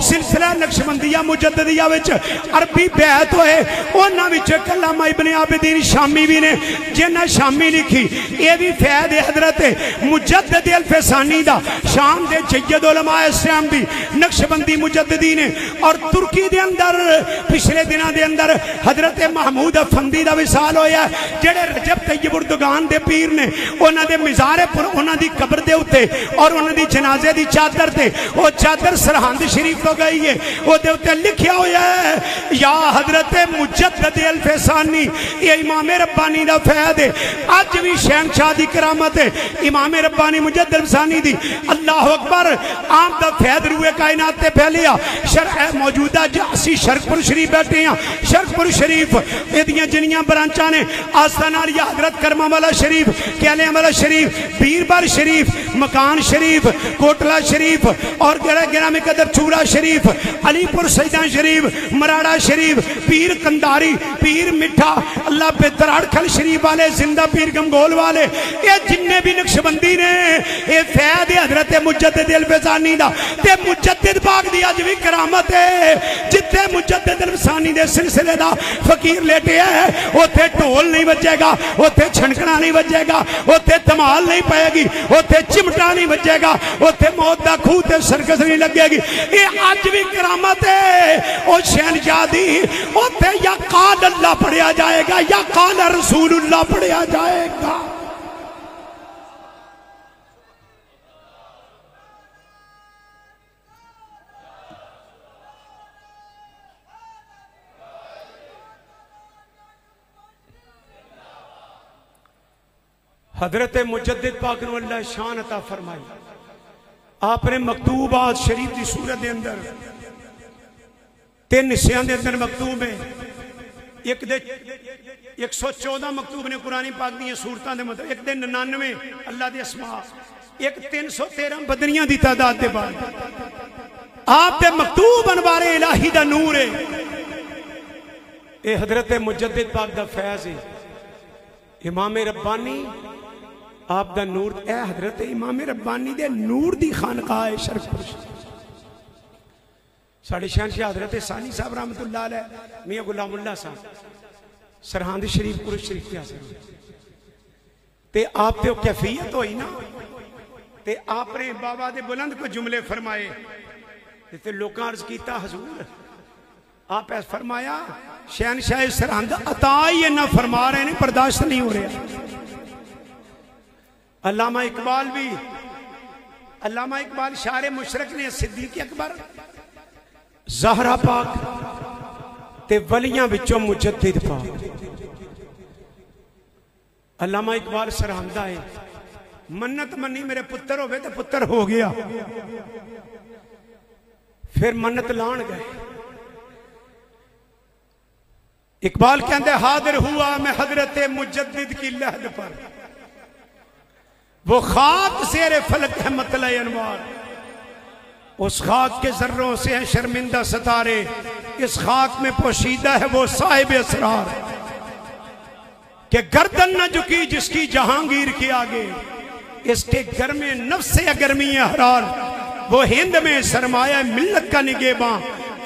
सिलसिला नक्शबंदिया मुजद्दिदिया विच अरबी बैत होए। उन्हां विच अल्लामा इब्ने आबिदीन शामी भी ने, जिन्हां शामी लिखी। ये भी फैद है हजरत मुजद्दिद अल-फसानी दा, शाम दे जय्यद उलमाए इस्लाम दी नक्शबंदी मुजद्दिदी ने और और तुर्की दे अंदर पिछले दिनों के अंदर हजरत महमूद अफंदी का विसाल होया, जेड़े रजब तैयब उर्दुगान दे पीर ने उन्हां दे मिज़ारे पर उन्हां दी कब्र दे उत्ते और उन्हां दी जनाजे दी चादर ते वो चादर सरहंद शरीफ तो गई है, ओदे उत्ते लिखिया होया है या हजरत मुजद्दिद अल-फैसानी, ये इमाम रब्बानी दा फैज़ है। अज भी शहनशाह दी करामत है इमाम रब्बानी मुजद्दिद अल-फैसानी दी। अल्लाह अकबर, आम दा फैज़ रूए कायनात ते फैलिया। मौजूदा असी शरकपुर शरीफ बैठे हैं, शरकपुर शरीफ एदियां जिन्नियां ब्रांचा ने आस्थाना आलिया हजरत करमा वाला शरीफ, कैलियां वाला शरीफ, बीरबार शरीफ, मकान शरीफ, कोटला शरीफ और गिरामी कदर चूड़ा शरीफ, अलीपुर सैदा शरीफ, मराड़ा शरीफ, पीर कंधारी, पीर मिठा, अल्लाह बेहतर अड़खल शरीफ वाले, जिंदा पीर गमगोल वाले, ये जिन्ने भी नक्शबंदी ने ये फैज़ हजरत मुजद्दिद अल-फैसानी दा ते मुजद्दिद पाक दी अज भी करामत है। जिथे मुजद्दिद अल-फैसानी दे सिलसिले दा फकीर लेटे है उथे ढोल नहीं बजेगा, उथे छनकना नहीं बजेगा, उथे धमाल नहीं पाएगी, उथे चिमटा नहीं बजेगा, उथे मौत दा खूह ते सरकस नहीं लगेगी। ये अज भी करामत है। ओ शहनशाह दी उथे या काल अल्लाह पढ़िया जाएगा या काल रसूलुल्लाह पढ़िया जाएगा। हजरत मुजद्दिद पाक नूं अल्लाह शान अता फरमाई। आपने मकतूबात शरीफ की सूरत के अंदर 3 हिस्सों के अंदर मकतूब है। एक दे 114 मकतूब ने कुरानी पाक दी सूरतों के मतलब, एक दे 99 अल्लाह के अस्मा, एक 313 बदनियां की तादाद के बाद आप दे मकतूब अनवारे इलाही दा नूर है। ये हजरत मुजद्दिद पाक दा फैज़ है। इमाम रब्बानी आप दा नूर, ए हजरत इमाम रब्बानी दे नूर दी खानकाह है शरकपुर। साढ़े शहनशाह हजरत सानी साहब रहमतुल्लाह अलैह मियां गुलामुल्लाह साहब सरहंद शरीफ पुरुष शरीफ के हासिल ते आप ते कैफियत होई ना ते आपने बाबा दे बुलंद को जुमले फरमाए ते लोकां अर्ज कीता हजूर आप ऐसा फरमाया शहनशाह सरहंद अता ही इन्ना फरमा रहे हैं, बर्दाश्त नहीं हो रहा। अल्लामा इकबाल भी, अल्लामा इकबाल शारे मुशरक ने सिद्दीक अकबर ज़हरा पाक ते वलियां विचों मुजद्दिद पाक। अल्लामा इकबाल सरहंद आए, मन्नत मनी मेरे पुत्र होवे तो पुत्र हो गया, फिर मन्नत लान गए। इकबाल कहते हाजिर हुआ मैं हजरत मुजद्दिद की लहद पर, वो खाक शेर फलक है मतला अनवार, उस खाक के जर्रों से है शर्मिंदा सितारे, इस खाक में पोशीदा है वो साहिब असरार, कि गर्दन न झुकी जिसकी जहांगीर के आगे, इसके घर में नफ्स गर्मी हरार, वो हिंद में सरमाया मिल्लत का निगेबां,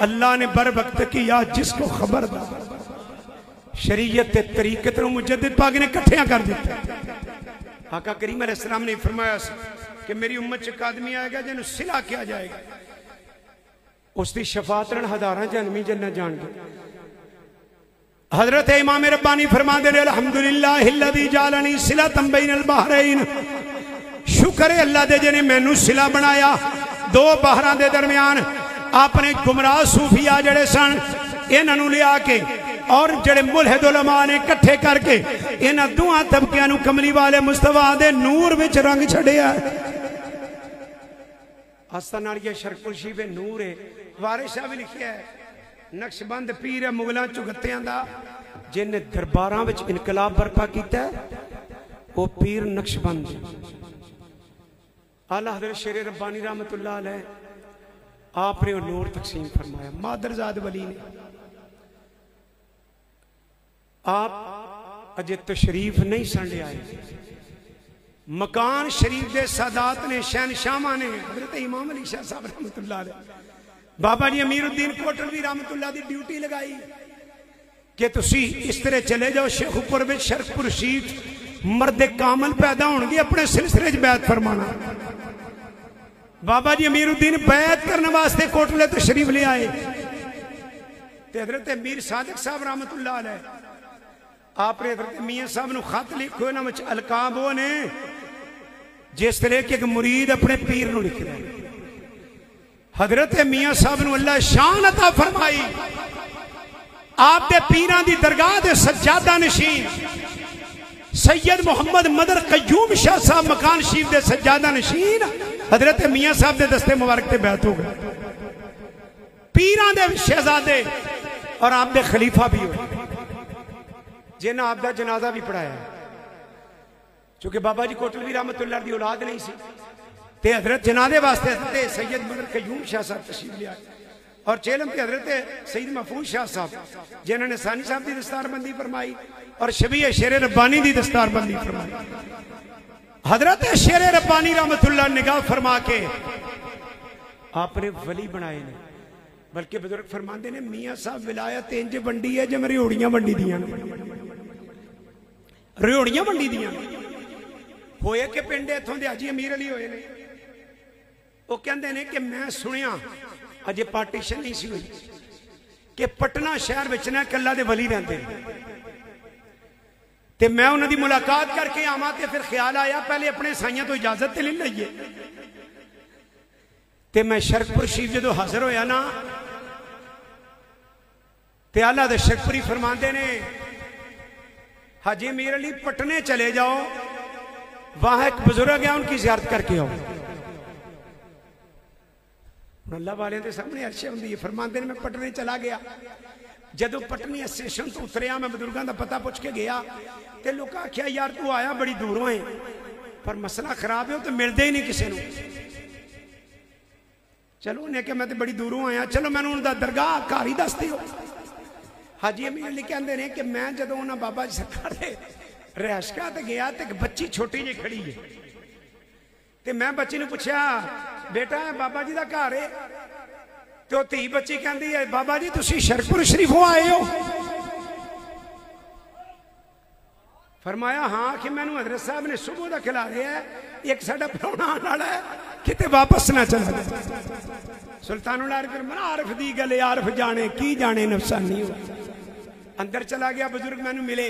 अल्लाह ने बर वक्त किया जिसको खबरदार। शरीयत के तरीके मुजद्दिद पाक ने इकट्ठियां कर दिता। आका करीम अलैहिस्सलाम ने फरमाया कि मेरी उम्मत च एक आदमी आएगा जिन्हें सिला किया जाएगा, उसकी शफाअत हज़ारां जन्मी जन्नत जाएंगे। हजरत इमाम रब्बानी फरमाते हैं अल्हम्दुलिल्लाहिल्लज़ी जालनी सिलतम बैनल बहरैन, शुक्र है अल्लाह दे जिन्हें मैनू सिला बनाया दो बहरां दे दरमियान। आपने गुमराह सूफिया जड़े सन इन्हों लिया के और जड़े मुलहिद उलमा ने इकट्ठे करके इन्होंने दोवां तबकियां नूं कमली वाले मुस्तफा दे नूर विच रंग छड़िया। आस्ताना आलिया शरकपुर शरीफ नूर है। वारिस शाह भी लिखिया है नक्शबंद पीर है मुगलों चुगत्तियां दा, जिन्हें दरबारां विच इनकलाब बरपा किया वो पीर नक्शबंद। आला हज़रत शेर रब्बानी रहमतुल्लाह अलैह आपने वो नूर तकसीम फरमाया। मादरजाद वली ने आप अजे तशरीफ नहीं सन ले आए, मकान शरीफ के सादात ने शहनशाह ने हज़रत इमाम अली शाह साहब रहमतुल्लाह अलैह, बाबा जी अमीरुद्दीन कोटलवी रहमतुल्लाह दी ड्यूटी लगाई कि तुसी इस तरह चले जाओ शेखुपुर में शरकपुर शरीफ मर्द कामल पैदा होंगे अपने सिलसिले बैत फरमाना। बाबा जी अमीरुद्दीन बैत करने वास्ते कोटले तशरीफ ले आए। ते हजरत मीर सादिक साहब रहमतुल्लाह अलैह आपने हजरत मियाँ साहब को खत लिखो, इन्होंने अलकाब वो ने जिस तरह के एक मुरीद अपने पीर को लिख रहा है। हजरत मियाँ साहब को अल्लाह शान अता फरमाई, आपके पीरां दी दरगाह दे सज्जादा नशीन सैयद मोहम्मद मदर कयूम शाह साहब मकान शरीफ दे सज्जादा नशीन हजरत मियाँ साहब दे दस्ते मुबारक ते बैत हो गए। पीरां दे शहजादे और आप दे खलीफा भी हो, जिन्हें आपका जनाजा भी पढ़ाया, क्योंकि बाबा जी कोटलवी रहमतुल्लाह दी औलाद नहीं सी, ते हजरत जनाजे वास्ते हजरत सैयद मदर कयूम शाह साहब तशरीफ लिया और चेलम के हजरत सईद महफूज शाह साहब जिन्होंने सानी साहब की दस्तारबंदी फरमाई और शबीह शेर रब्बानी की दस्तारबंदी फरमाई। हजरत शेर रब्बानी रहमतुल्लाह निगाह फरमा के आपने वली बनाए ने, बल्कि बुजुर्ग फरमाते ने मियाँ साहब विलायत इंज वंडी है जिवें रिओड़ियां वंडी दियां, रिओड़ियां वंडी दियां होए कि पिंड इत्थों दे हाजी अमीर अली होए ने। वो कहते ने कि मैं सुनिया अजे पार्टीशन नहीं सी हुई कि पटना शहर विच ना कल्ला दे वली रहंदे ते मैं उन्हां दी मुलाकात करके आवां ते फिर ख्याल आया पहले अपने साइयां तो इजाजत ते ले लईए। ते मैं शरकपुर शरीफ जो हाजिर होया ना ते आला दे शरकपुरी फरमाते ने हाजी अमीर अली पटने चले जाओ, वहां एक बुजुर्ग है उनकी जियारत करके आओ। अल्लाह वाले के सामने अर्श होंगी है। फरमाते ने मैं पटने चला गया, जदों पटनी स्टेशन तो उतरिया मैं बुजुर्गों का पता पुछ के गया तो लोग आख्या यार तू आया बड़ी दूरों है पर मसला खराब है तो मिलते ही नहीं किसी को। चलो उन्हें कि मैं तो बड़ी दूरों आया, चलो मैंने उनका दरगाह घर ही दस दियो। हाजी अमीर अली कहते हैं कि मैं जो उन्होंने बाबा जी सरकार के रिहायशगाह ते गया तो एक बच्ची छोटी जी खड़ी है तो मैं बच्ची ने पूछा बेटा बाबा जी का घर है, तो धी बच्ची कहती है बाबा जी तुसी शरकपुर शरीफों आए हो। फरमाया हाँ कि मैनू हजरत साहब ने सुबह का खिला रहा है, एक साडा प्राहुणा आने वाला है किते वापस ना चला जाए। सुल्तानुल आरिफ आरिफ दी गल आरिफ जाने की जाने नफसानी हो। अंदर चला गया, बुजुर्ग मैनू मिले,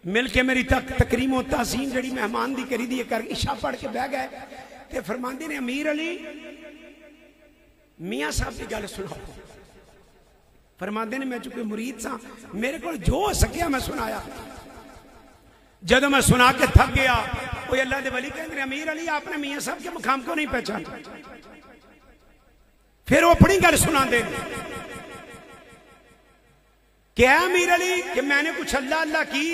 मिल के मेरी तकरीम तहसीन जी मेहमान की करी दी कर इशा पढ़ के बह गए ते फरमांदे ने अमीर अली मियाँ साहब की गल सुनाओ। फरमांदे ने मैं चुके मुरीद सा, मेरे को जो हो सकिया मैं सुनाया। जब मैं सुना के थक गया कोई अल्लाह दे वली कहते अमीर अली आपने मियाँ साहब के मकाम को नहीं पहचाना। फिर वो अपनी गल सुना दे क्या अमीर अली कि मैंने कुछ अल्लाह अल्लाह की,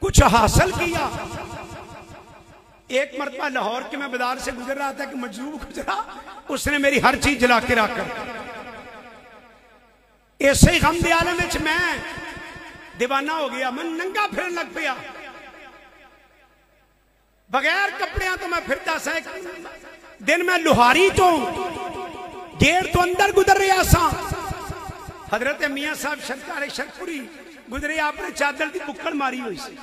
कुछ हासिल किया। एक मरतबा लाहौर के मैं बाजार से गुजर रहा था कि मजलूब गुजरा, उसने मेरी हर चीज जला के रख कर ऐसे ही गम दे आलम में मैं दीवाना हो गया। मैं नंगा फिरन लग पिया, बगैर कपड़िया तो मैं फिरता सा। एक दिन मैं लुहारी तो गेट तो अंदर गुजर रहा सा, हजरत मियाँ साहब शरकार शरकपुरी गुजरे, आपने चादर की बुक्कड़ मारी हुई सी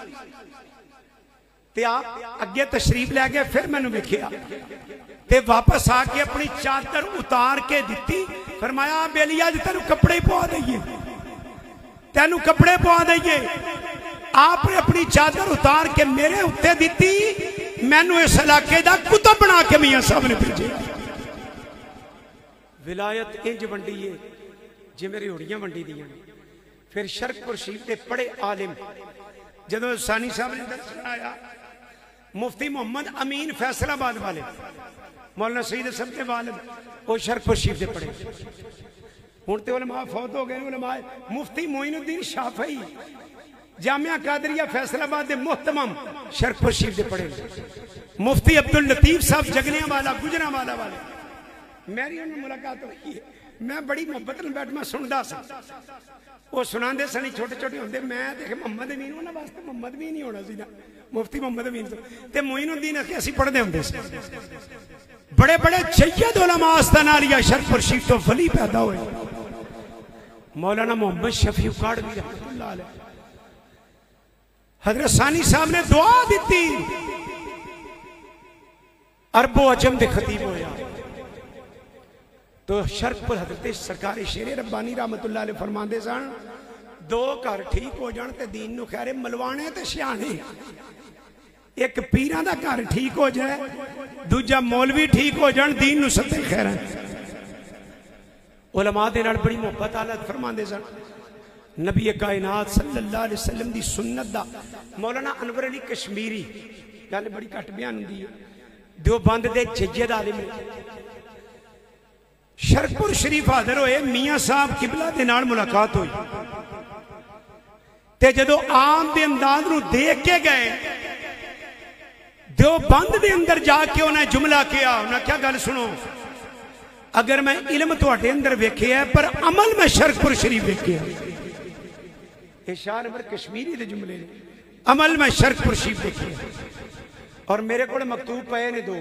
ते आप अगे तशरीफ लै गए। फिर मैनू वेखिया ते वापस आके अपनी चादर उतार के दी। फरमाया बेलिया जी तेन कपड़े पवा दईए, तेन कपड़े पवा दईए। आपने अपनी चादर उतार के मेरे उत्ते दी, मैनू इस इलाके का कुतुब बना के मियाँ साहब ने भेजे। विलायत इंज वंडी है जिवें रिओड़ियां वंडी दियां। फिर शरकपुर शरीफ के बड़े आलिम जदों सानी साहब ने दर्शन आया, मुफ्ती मोहम्मद अमीन फैसलाबाद वाले मौलाना सईद सब के वालिद वो शरकपुर शरीफ के पढ़े। हुण ते उलमा फौत हो गए। उलमा मुफ्ती मोइनुद्दीन शाफई जामिया कादरिया फैसलाबाद के मोहतमम शरकपुर शरीफ के पढ़े। मुफ्ती अब्दुल लतीफ साहब जगलियां वाला गुजरांवाला वाले, मेरी उन्होंने मुलाकात हुई है। मैं बड़ी मुहब्बत में बैठ मैं सुनता सा, वो सुनाते सन छोटे छोटे होंगे। मैं देखे मोहम्मद अमीन उन्होंने वास्ते मोहम्मद भी नहीं होना सी ना, मुफ्ती मोहम्मद अमीन तो मोइनुद्दीन अखे असीं पढ़ते होंगे। बड़े बड़े सैयद उलमा आस्ताना शरकपुर शरीफ तो वली पैदा हुए। मौलाना मोहम्मद शफी काड़वी रहमतुल्लाह अलैह, हजरत सानी साहब ने दुआ दी, अरबो अजम दे खतीब होया। तो शर्कपुर हजरत सरकार शेर रब्बानी रहमतुल्लाह अलैह फरमाते सन, दो घर ठीक हो जान ते दीन नूं खैर, मलवाने ते सियाणे। एक पीरां दा घर ठीक हो जाए, दूजा मौलवी ठीक हो जान, दीन नूं सत्ते खैर। उलमा दे नाल बड़ी मुहब्बत आला फरमाते सन। नबी कायनात सल्लल्लाहु अलैहि वसल्लम दी सुन्नत दा मौलाना अनवर अली कश्मीरी, गल बड़ी घट बयान हुंदी है, देवबंद दे जज्जे दा आलिम, शरकपुर शरीफ हाजिर होए। मियाँ साहब किबला दे नाल मुलाकात हुई ते जदों आम दे अंदाज नूं देख के गए, देवबंद दे अंदर जाके उन्हें जुमला किया, उन्हें क्या गल सुनो, अगर मैं इल्म तुहाडे अंदर वेखिया है पर अमल मैं शरकपुर शरीफ वेखिया। ये शाह नंबर कश्मीरी दे जुमले ने, अमल में शरकपुर शरीफ देखिए। और मेरे को मकतूब पे ने दो,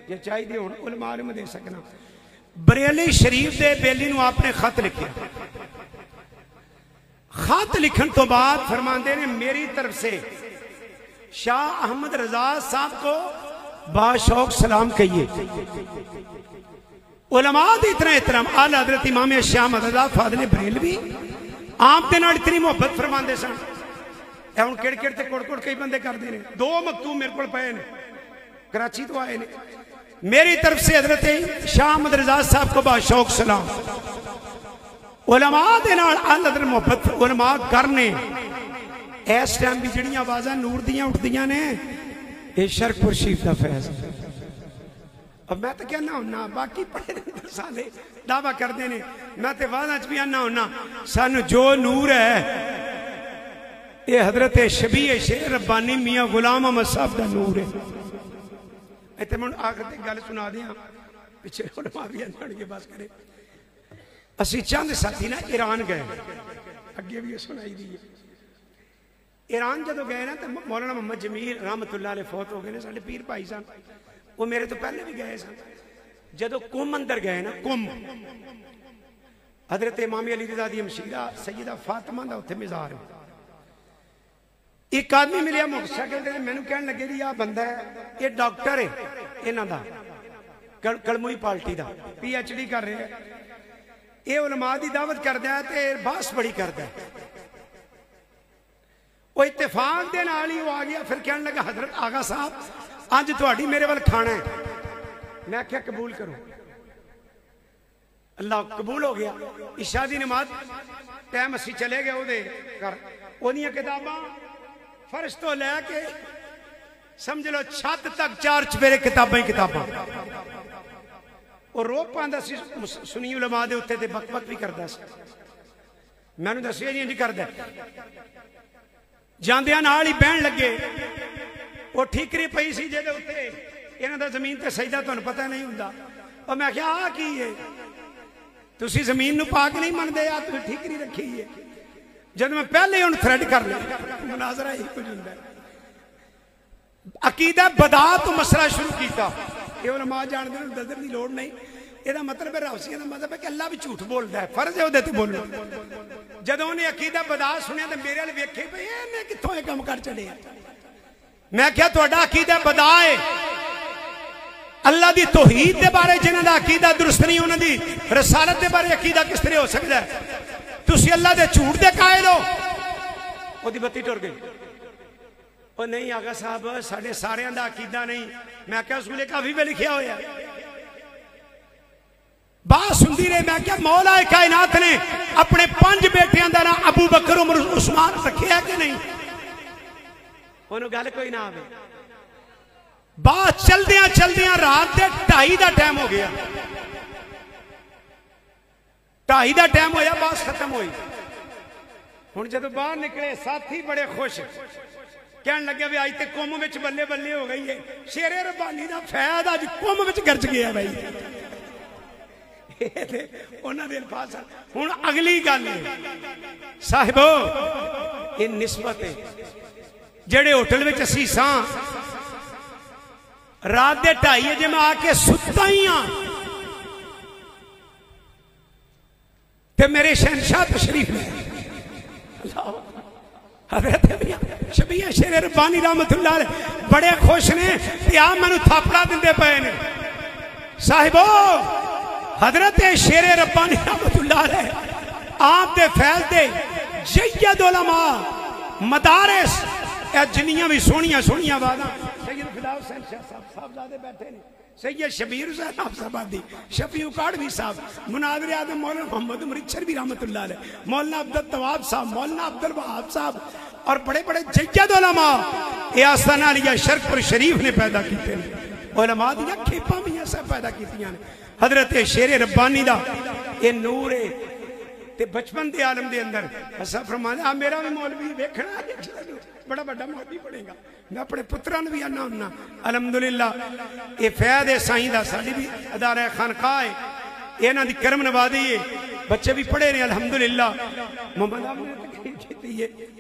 जे चाहिए हुण उलमा में दे सकना। बरेली शरीफ दे बेली नूं आपने खत लिखा, खत लिखण तो बाद फरमाते ने, मेरी तरफ से शाह अहमद रजा साहब को बाशौक सलाम कहिए। उलमा दी इतना एहतराम, आला हज़रत इमाम शाह अहमद रजा फाज़िल बरेलवी आप दे नाल इतनी मोहब्बत फरमाते सन। हुण किड़-किड़ ते कुड़-कुड़ कई बंदे करते हैं। दो मकतूब मेरे को पे ने, कराची तो आए ने। मेरी तरफ से हजरत शाह अहमद रजा साहब को बाशौक सलाम। उलमा दे नाल अल्लाह दी मोहब्बत उलमा करने इस टाइम भी जिहड़ियां आवाज़ां नूर दियां उठदियां ने, ये शरकपुर शरीफ दा फैज़। अब मैं तो कहना होना, बाकी पढ़े साले दावा करते हैं, मैं तो वादा च भी आना होना, सानू जो नूर है ये हजरत शबी शेर रब्बानी मियाँ गुलाम अहमद साहब का नूर है। इतने मैं आखिर तक गल सुना दिया, पिछले भी आने बस करे। असी चंद साथी ना ईरान गए, अगे भी सुनाई दी है। ईरान जो गए ना तो मौलाना मोहम्मद जमील रहमतुल्लाह अलैह फौत हो गए ने, साडे पीर भाई सन, वो मेरे तो पहले भी गए सन। जदों कुम अंदर गए ना, कुम हजरत इमाम अली रज़ा दी मशीरा सैयदा फातिमा दा उत्थे मज़ार है। एक आदमी मिलिया मोटरसाइकिल ते, मैनू कहन लगे जी आ बंदा है, ये डॉक्टर है इन्हां दा, कलमुई पार्टी दा, PhD कर रहा है। ये उलमा दी दावत करदा है ते बहस बड़ी करदा है। वो इत्तेफाक दे नाल ही वो आ गया, फिर कहन लगा हजरत आगा साहब अज तुहाडी मेरे वाल खाना है। मैं क्या कबूल करूं? अल्लाह कबूल हो गया। इशा दी नमाज टाइम असी चले गए ओदे घर, ओदियां किताबां फर्श तो लैके समझ लो छत तक चार चपेरे किताबां ही किताबां। और रोक पांदा सी सुनी उलमा दे उत्ते ते बकबक भी करदा सी। मैनूं दस्सिया जी इंज करदा, जांदियां नाल ही बहन लगे। वो ठीकरी पई सी जेदे उत्ते, इन्हां दा जमीन ते सजदा तुहानूं पता नहीं हुंदा। और मैं आख्या आ की है, तुसी जमीन नूं पाक नहीं मनदे, आ तुसीं ठीकरी रखी है। जब मैं पहले उन थ्रेड कर लिया, मुनाजरा ही कुछ हुंदा है। अकीदा बदा तो मसला शुरू किया, ये उलमा जानदे ने, ददर दी लोड़ नहीं। ਇਹਦਾ मतलब है रावसिया का मतलब है कि अल्लाह भी झूठ बोलता है, फर्ज है ਉਹਦੇ ਤੇ बोलना। ਜਦੋਂ ਉਹਨੇ अकीदा बदा सुनिया तो मेरे वाल वेखे भी ਇਹਨੇ ਕਿੱਥੋਂ ਇਹ ਕੰਮ ਕਰ ਚੜਿਆ। मैं क्या ਤੁਹਾਡਾ अकीदा बदा है, अल्लाह की तौहीद के बारे जिन्हों का अकीदा दुरुस्त नहीं, उन्होंने रसालत के बारे अकीदा किस तरह हो सकता है? तुसी अल्लाह के झूठ के कायल हो। ओदी बत्ती टुर गई। वो नहीं आगा साहब साढ़े सारे का अकीदा नहीं। मैं क्या उस वेले काफी में लिखा होया बात सुनती रही। मैं क्या मौला कायनात ने अपने 5 बेटियां का नाम अबू बकर उमर उस्मान रखे कि नहीं? उन्होंने गल कोई ना आवे। बात चलदियां चलदियां रात के 2:30 का टाइम हो गया। 2:30 का टाइम होया, बात खत्म हुई। हुण जदों बाहर निकले साथी बड़े खुश, कहन लगे भी अज तो कुंभ में बल्ले बल्ले हो गई है। शेरे रब्बानी का फैद अज कुंभ में गरज गया भाई। हुण अगली गल साहिबो, ये निस्बत है। जेड़े होटल में असी सां रात के 2:30 बजे मैं आके सुता ही हाँ, ते मेरे शहनशाह तशरीफ ने शबीह शेर रब्बानी रहमतुल्लाह अलैह बड़े खुश ने। आ मैनू थापड़ा दिंदे पे ने। साहिबो हजरत शेरे रब्बानी रहमतुल्लाह अलैह आप दे फैलते जय्यद उलमा मदारिस जिन्नियां भी सोहनियां सोहनियां बादां सैयद फिदा हुसैन शाह साहबजादे बैठे ने, सैयद शबीर हुसैन आफसाबादी, शफी उकाड़वी साहब, मुनादिर आदम मौलाना मोहम्मद मुरिच्छर भी रहमतुल्लाह अलैह, मौलाना अब्दुल तवाब साहब, मौलाना अब्दुल वहाब साहब और बड़े बड़े जय्यद उलमा ये आस्ताना अलिया शरकपुर शरीफ ने पैदा किए हैं। उलमा दी खेपा भी सब पैदा कीतियां ने। हजरत शेरे रब्बानी दा ये नूर है ते बचपन के आलम के अंदर असा फरमाने आ मेरा भी मौलवी देखना बड़ा बड़ा मौलवी बनेगा। मैं अपने पुत्रा भी आना हुन्ना अलहमदुलिल्लाह ये फैद है साईं दा, साडी भी अदारा खानकाह है, इन्हां दी करम नवाजी है, बच्चे भी पढ़े ने अलहमदुलिल्लाह। मोहम्मद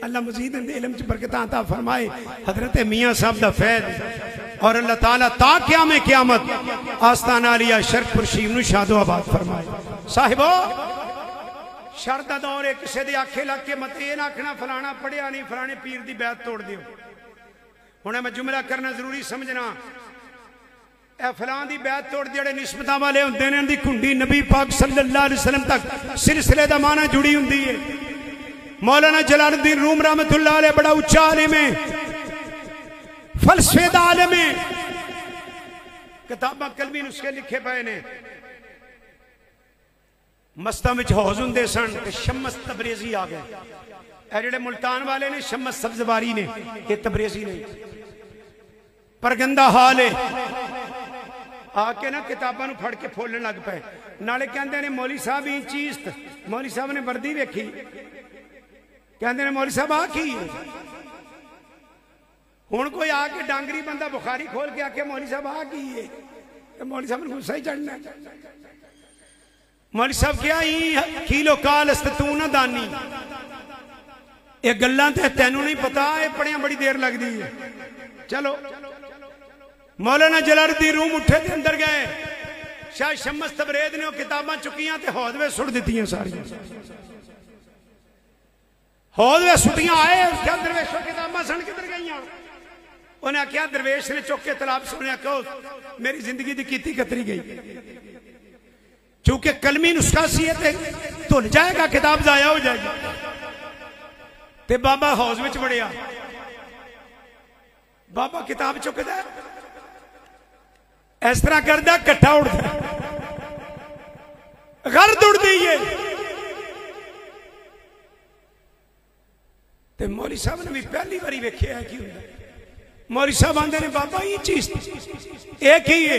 अल्लाह मजीद इल्म च बरकतां अता फरमाए। हजरत मियां साहब दा फैद और अल्लाह ताला ता क़याम क़यामत आस्ताना अलिया शरकपुर शरीफ नूं शादो आबाद फरमाए। साहिबो शर का दौर है, किसी के आखे लग के मत ये ना आखना फलाना पढ़िया नहीं, फलाने पीर की बैत तोड़ दियो। हुणे मैं जुमला करना जरूरी समझना, ए फलां दी बैत तोड़ जेड़े निस्बतां वाले हुंदे ने उनदी कुंडी नबी पाक सल्लल्लाहु अलैहि वसल्लम तक सिलसिले दा माना जुड़ी हुंदी है। मौलाना जलालुद्दीन रूम रहमतुल्लाह अलैह बड़ा उच्चा आलिम है, फलसफे दा आलिम है, किताबां कलमी नुस्खे लिखे पे ने। मस्तां विच हौज हुंदे सन ते शम्स तबरेजी आ गए। ए जेड़े मुल्तान वाले ने शम्स सब्जवारी ने, ये तबरेजी नहीं, पर गंदा हाल है। आके ना किताबां नूं फड़ के फोलन लग पे, नाले कहंदे ने मौली साहब ई चीज, मौली साहब ने वर्दी वेखी, कहंदे ने मौली साहब आ की हुण कोई आके डांगरी बंदा बुखारी खोल के आके मौली साहब आ की है, मौली साहब ने गुस्सा ही चढ़ना। मौली साहब क्या किलो काल तू ना दानी, ये गल्लां ते तैनू नहीं पता, ये पढ़िया बड़ी देर लगती है। चलो मौलाना जलालुद्दीन रूम उठे ते अंदर गए, शाह शम्स तबरेज ने किताबां चुकियां ते हौद में सुट दित्तियां सारियां, हौद में सुटियां। आए क्या दरवेशों किताबां सन किधर गईयां? उन्हें आख्या दरवेश ने चुक के तलाब सुनिया, कहो मेरी जिंदगी की कीती कतरी गई, क्योंकि कलमी नुस्खा सी है धुल जाएगा, किताब जाया हो जाएगी। ते बाबा हौज में वड़िया, बाबा किताब चुकदा इस तरह करदा, कट्ठा उड़दा, गर्द उड़दी है। ते मौली साहब ने भी पहली बारी वेखिया की हुंदा। मौली साहब आंदे ने बाबा ये चीज एक ही है,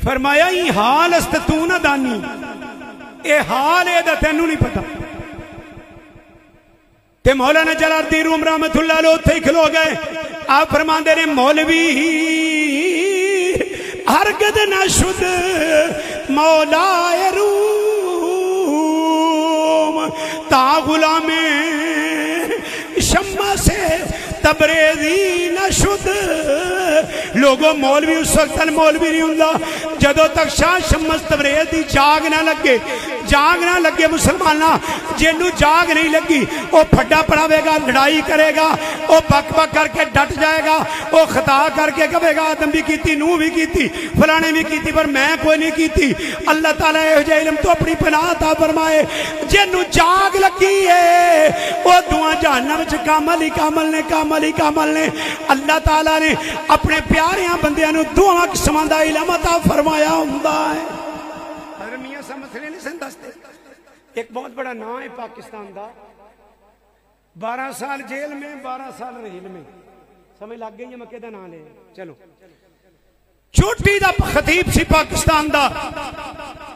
फरमाया ये हाल अस्त तू ना दानी, ये हाल है तेनू नहीं पता। ते मौलाना जलालुद्दीन रूम रहमतुल्लाह अलैह उत्थे ही खलो गए। आप फरमांदे ने मौलवी हरगद ना शुद्ध मौलाए रूम ता गुलामे शम्मा से तबरेजी न शुद्ध। लोगों मौलवी उस वक्त मौलवी नहीं हुंदा जदों तक शाह शम्स तबरेज की जाग ना लगे, जाग ना लगे मुसलमाना, जिन्नू जाग नहीं लगी वो फड्डा पड़ावेगा, लड़ाई करेगा, वो बक बक करके डट जाएगा, वो खता करके कहेगा आदम भी की, नूह भी की, फलाने भी की, पर मैं कोई नहीं की। अल्लाह ताला इहो जिहा इल्म तो अपनी पनाह ता फरमाए। जिन्नू जाग लगी है वो दुआ जहन्नम च कामल ही कामल ने, कामल ही कामल ने। अल्लाह ताला ने अपने प्यारियां बंदियां नू दुआ किस्मां दा इल्म अता फरमाया हुंदा है। हज़रत मियां साहब मसले नहीं सन दसदे। एक बहुत बड़ा नाम है पाकिस्तान का, 12 साल जेल में, 12 साल रेल में, समझ लग गई है मक्के का नाम ले। चलो छोटी दा खतीब सी पाकिस्तान का,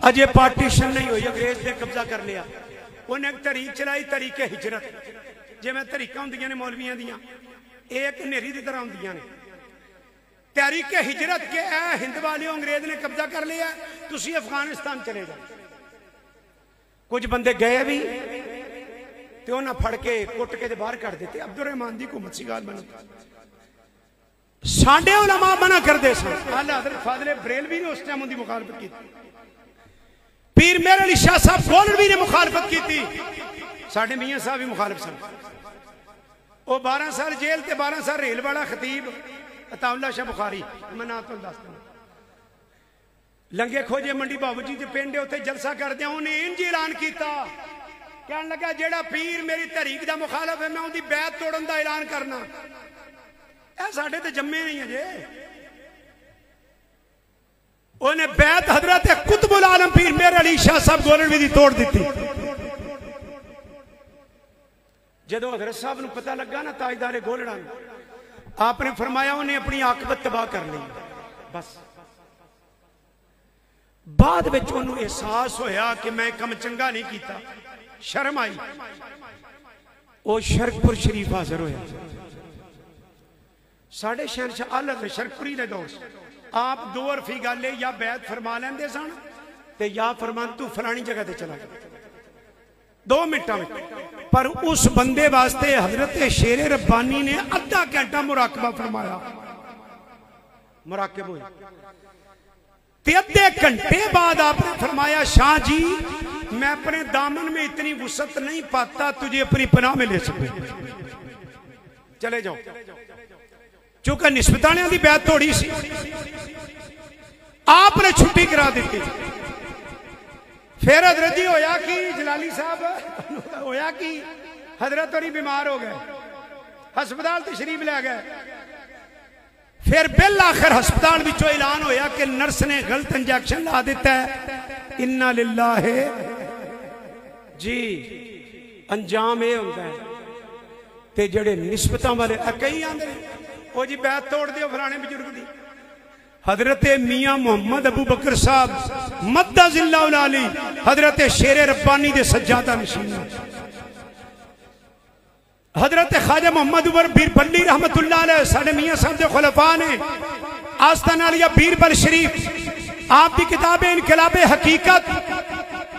अजे पार्टीशन नहीं हुई, अंग्रेज ने कब्जा कर लिया। उन्हें एक तरीक चलाई, तरीके हिजरत, जिवें तरीका होंदियां ने मौलवियां दियां, एक नेरी की तरह होंदियां ने। तहरीके हिजरत के हिंद वालियों अंग्रेज ने कब्जा कर लिया, तुसी अफगानिस्तान चले जाओ। कुछ बंदे गए भी तो उन्हें फड़ के कुट के बाहर कर देते। अब्दुल रहमान की हुकूमत सी गाल बनी, साडे उलमा मना करते सन। हज़रत फाज़िल बरेलवी ने उस टाइम उनकी मुखालफत की, पीर मेहर अली शाह साहब गोलवी ने मुखालफत की, साडे मियां साहब भी मुखालफ सन। वो 12 साल जेल ते 12 साल रेल वाला खतीब अताउल्ला शाह बुखारी, मैं ना तो दस दूं। लंगे खोजे मंडी बाबू जी के पिंड उत्थे जलसा करदे उन्हें इंज ऐलान किया, कहन लगा जेड़ा पीर मेरी तहरीक दा मुखालफ है मैं उनकी बैत तोड़न दा ऐलान करना। ए साडे ते जम्मे नहीं अजे। उन्हें बैत हजरत कुतुबुल आलम पीर मेरे अली शाह साहब गोलड़वी दी तोड़ दी। जदों हजरत साहब नूं पता लगा ना ताजदारे गोलड़ा आपने फरमाया उन्हें अपनी आकबत तबाह कर ली। बस बाद में उन्होंने एहसास होया कि मैं कम चंगा नहीं किया, शर्म आई, वो शरकपुर शरीफ हाजिर होया। साढ़े शहनशाह आलम शरकपुरी ने दौर आप दो अरफी गल या बैत फरमा लेंदे सन ते या फरमान तू फलानी जगह ते चला गया 2 मिनटों में। पर उस बंदे वास्ते हजरत शेरे रब्बानी ने अद्धा घंटा मुराकबा फरमाया। मुराकब हुए ते अद्धे घंटे बाद आपने फरमाया शाह जी मैं अपने दामन में इतनी वुसत नहीं पाता तुझे अपनी पनाह में ले सकूं, चले जाओ। चूंकि निस्बतानियां दी बैत तोड़ी सी आपने छुट्टी करा दी। फिर हजरत जी होया कि जलाली साहब होया कि हजरत होरी बीमार हो गए, हस्पताल तशरीफ ले गए। फिर बिल आखिर हस्पताल विचों ऐलान होया कि नर्स ने गलत इंजेक्शन ला दिता है। इन्ना लिल्लाह जी अंजाम यह होता है। ते जड़े निस्बतां वाले कई आंदे ओ जी बैत तोड़ दियो फलाने बुजुर्ग दी। हजरत मियां मोहम्मद अबू बकर साहब मद्दा जिल्लाहुल आली हजरत शेरे रब्बानी दे सज्जादा नशीन, हजरत ख्वाजा मोहम्मद उमर बीरबली रहमतुल्लाह अलैह साडे मियां साहब दे खुलफा ने आस्ताना लिया बीरबल शरीफ आप दी किताब इनकलाब हकीकत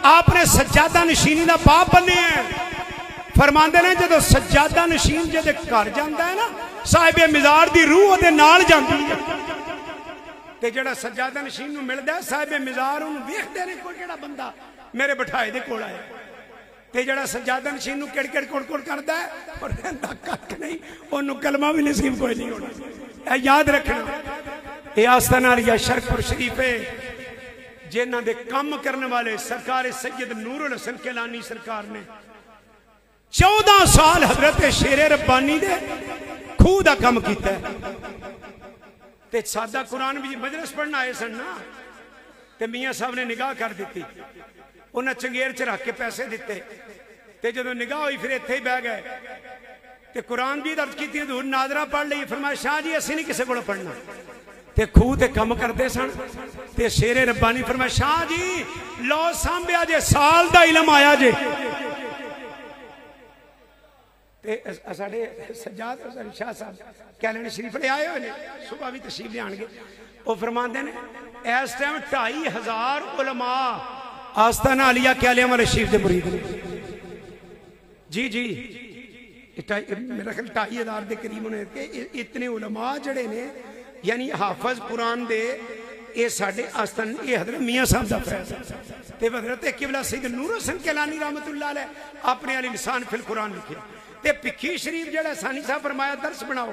आपने सज्जादा नशीनी दा बाप बने हैं। फरमांदे ने जदों सज्जादा नशीन जदे घर जांदा है ना साहिबे मिजार दी रूह ओदे नाल जांदी है ते जेड़ा सज्जादा नशीन नूं मिलदा है साहिबे मिजार उहनूं वेखदे ने कोई केड़ा बंदा मेरे बिठाए दे कोल आया ते जेड़ा सज्जादा नशीन नूं किड़-किड़ कुड़-कुड़ करदा है और कहंदा कख नहीं ओनूं कलमा भी नसीब कोई नहीं होना। ए याद रखना ये आस्ताना लिया शरकपुर शरीफ है जिन्हां दे काम करने वाले सरकार सैयद नूरुल हसन कैलानी सरकार ने 14 साल हजरत शेरे रब्बानी दे खूह दा काम कीता ते सादा कुरान भी मजलिस पढ़ना आए सन ना ते मियां साहब ने निगाह कर दी। उन्हें चंगेर च रख के पैसे दिते ते जदों निगाह हुई फिर इत्थे ही बह गए ते कुरान भी दर्ज की हजूर नादरा पढ़ ली। फरमाया शाह जी असीं नहीं किसी को पढ़ना ते खूह ते कम करते सन ते शेरे रब्बानी फरमाया शाह जी लो सांभ्या जे साल दा इलम आया जे ते साडे सज्जाद शाह साहब कैलानी शरीफ ले आए हुए सुबह भी तशरीफ लियाणगे। वो फरमाते ने इस टाइम 2500 उलमा आस्ताना आलिया कैलिया वाले शरीफ के मुरीद ने। जी जी मेरा ख्याल 2500 के करीब होने इतने उलमा जड़े ने यानी हाफज कुरान दे ये साडे आस्तान ये हजरत मियां साहब दा फैज़ ते हजरत किबला सैयद नूरुल हसन कैलानी रहमतुल्लाह अलैह अपने अली लिसान फिल कुरान लिखे ते पिखी शरीफ जड़ा सानी साहब फरमाया दर्स बनाओ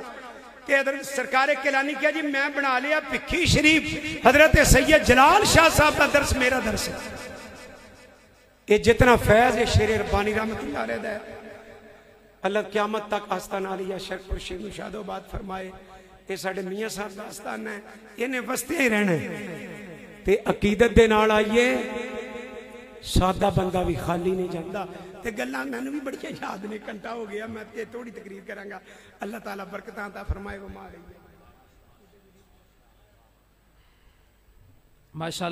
ते हजरत सरकार कैलानी क्या जी मैं बना लिया पिखी शरीफ हजरत सैयद जलाल शाह साहब का दर्स मेरा दर्स है। ये जितना फैज है शेरे रब्बानी रहमतुल्लाह अलैह दा अल्लाह क़यामत तक आस्ताना आलिया शरकपुर शरीफ नूं शादोबाद फरमाए। ये साडे मियां साहब दा आस्ताना है इन्हें वसते ही रहना है ते अकीदत दे नाल आइए सादा बंदा भी खाली नहीं जाता ते गल्लां मैनूं भी बड़ियां याद ने। घंटा हो गया मैं ते थोड़ी तकरीर करांगा। अल्लाह ताला बरकतां अता फरमाए। वो मां रही है माशाअल्लाह।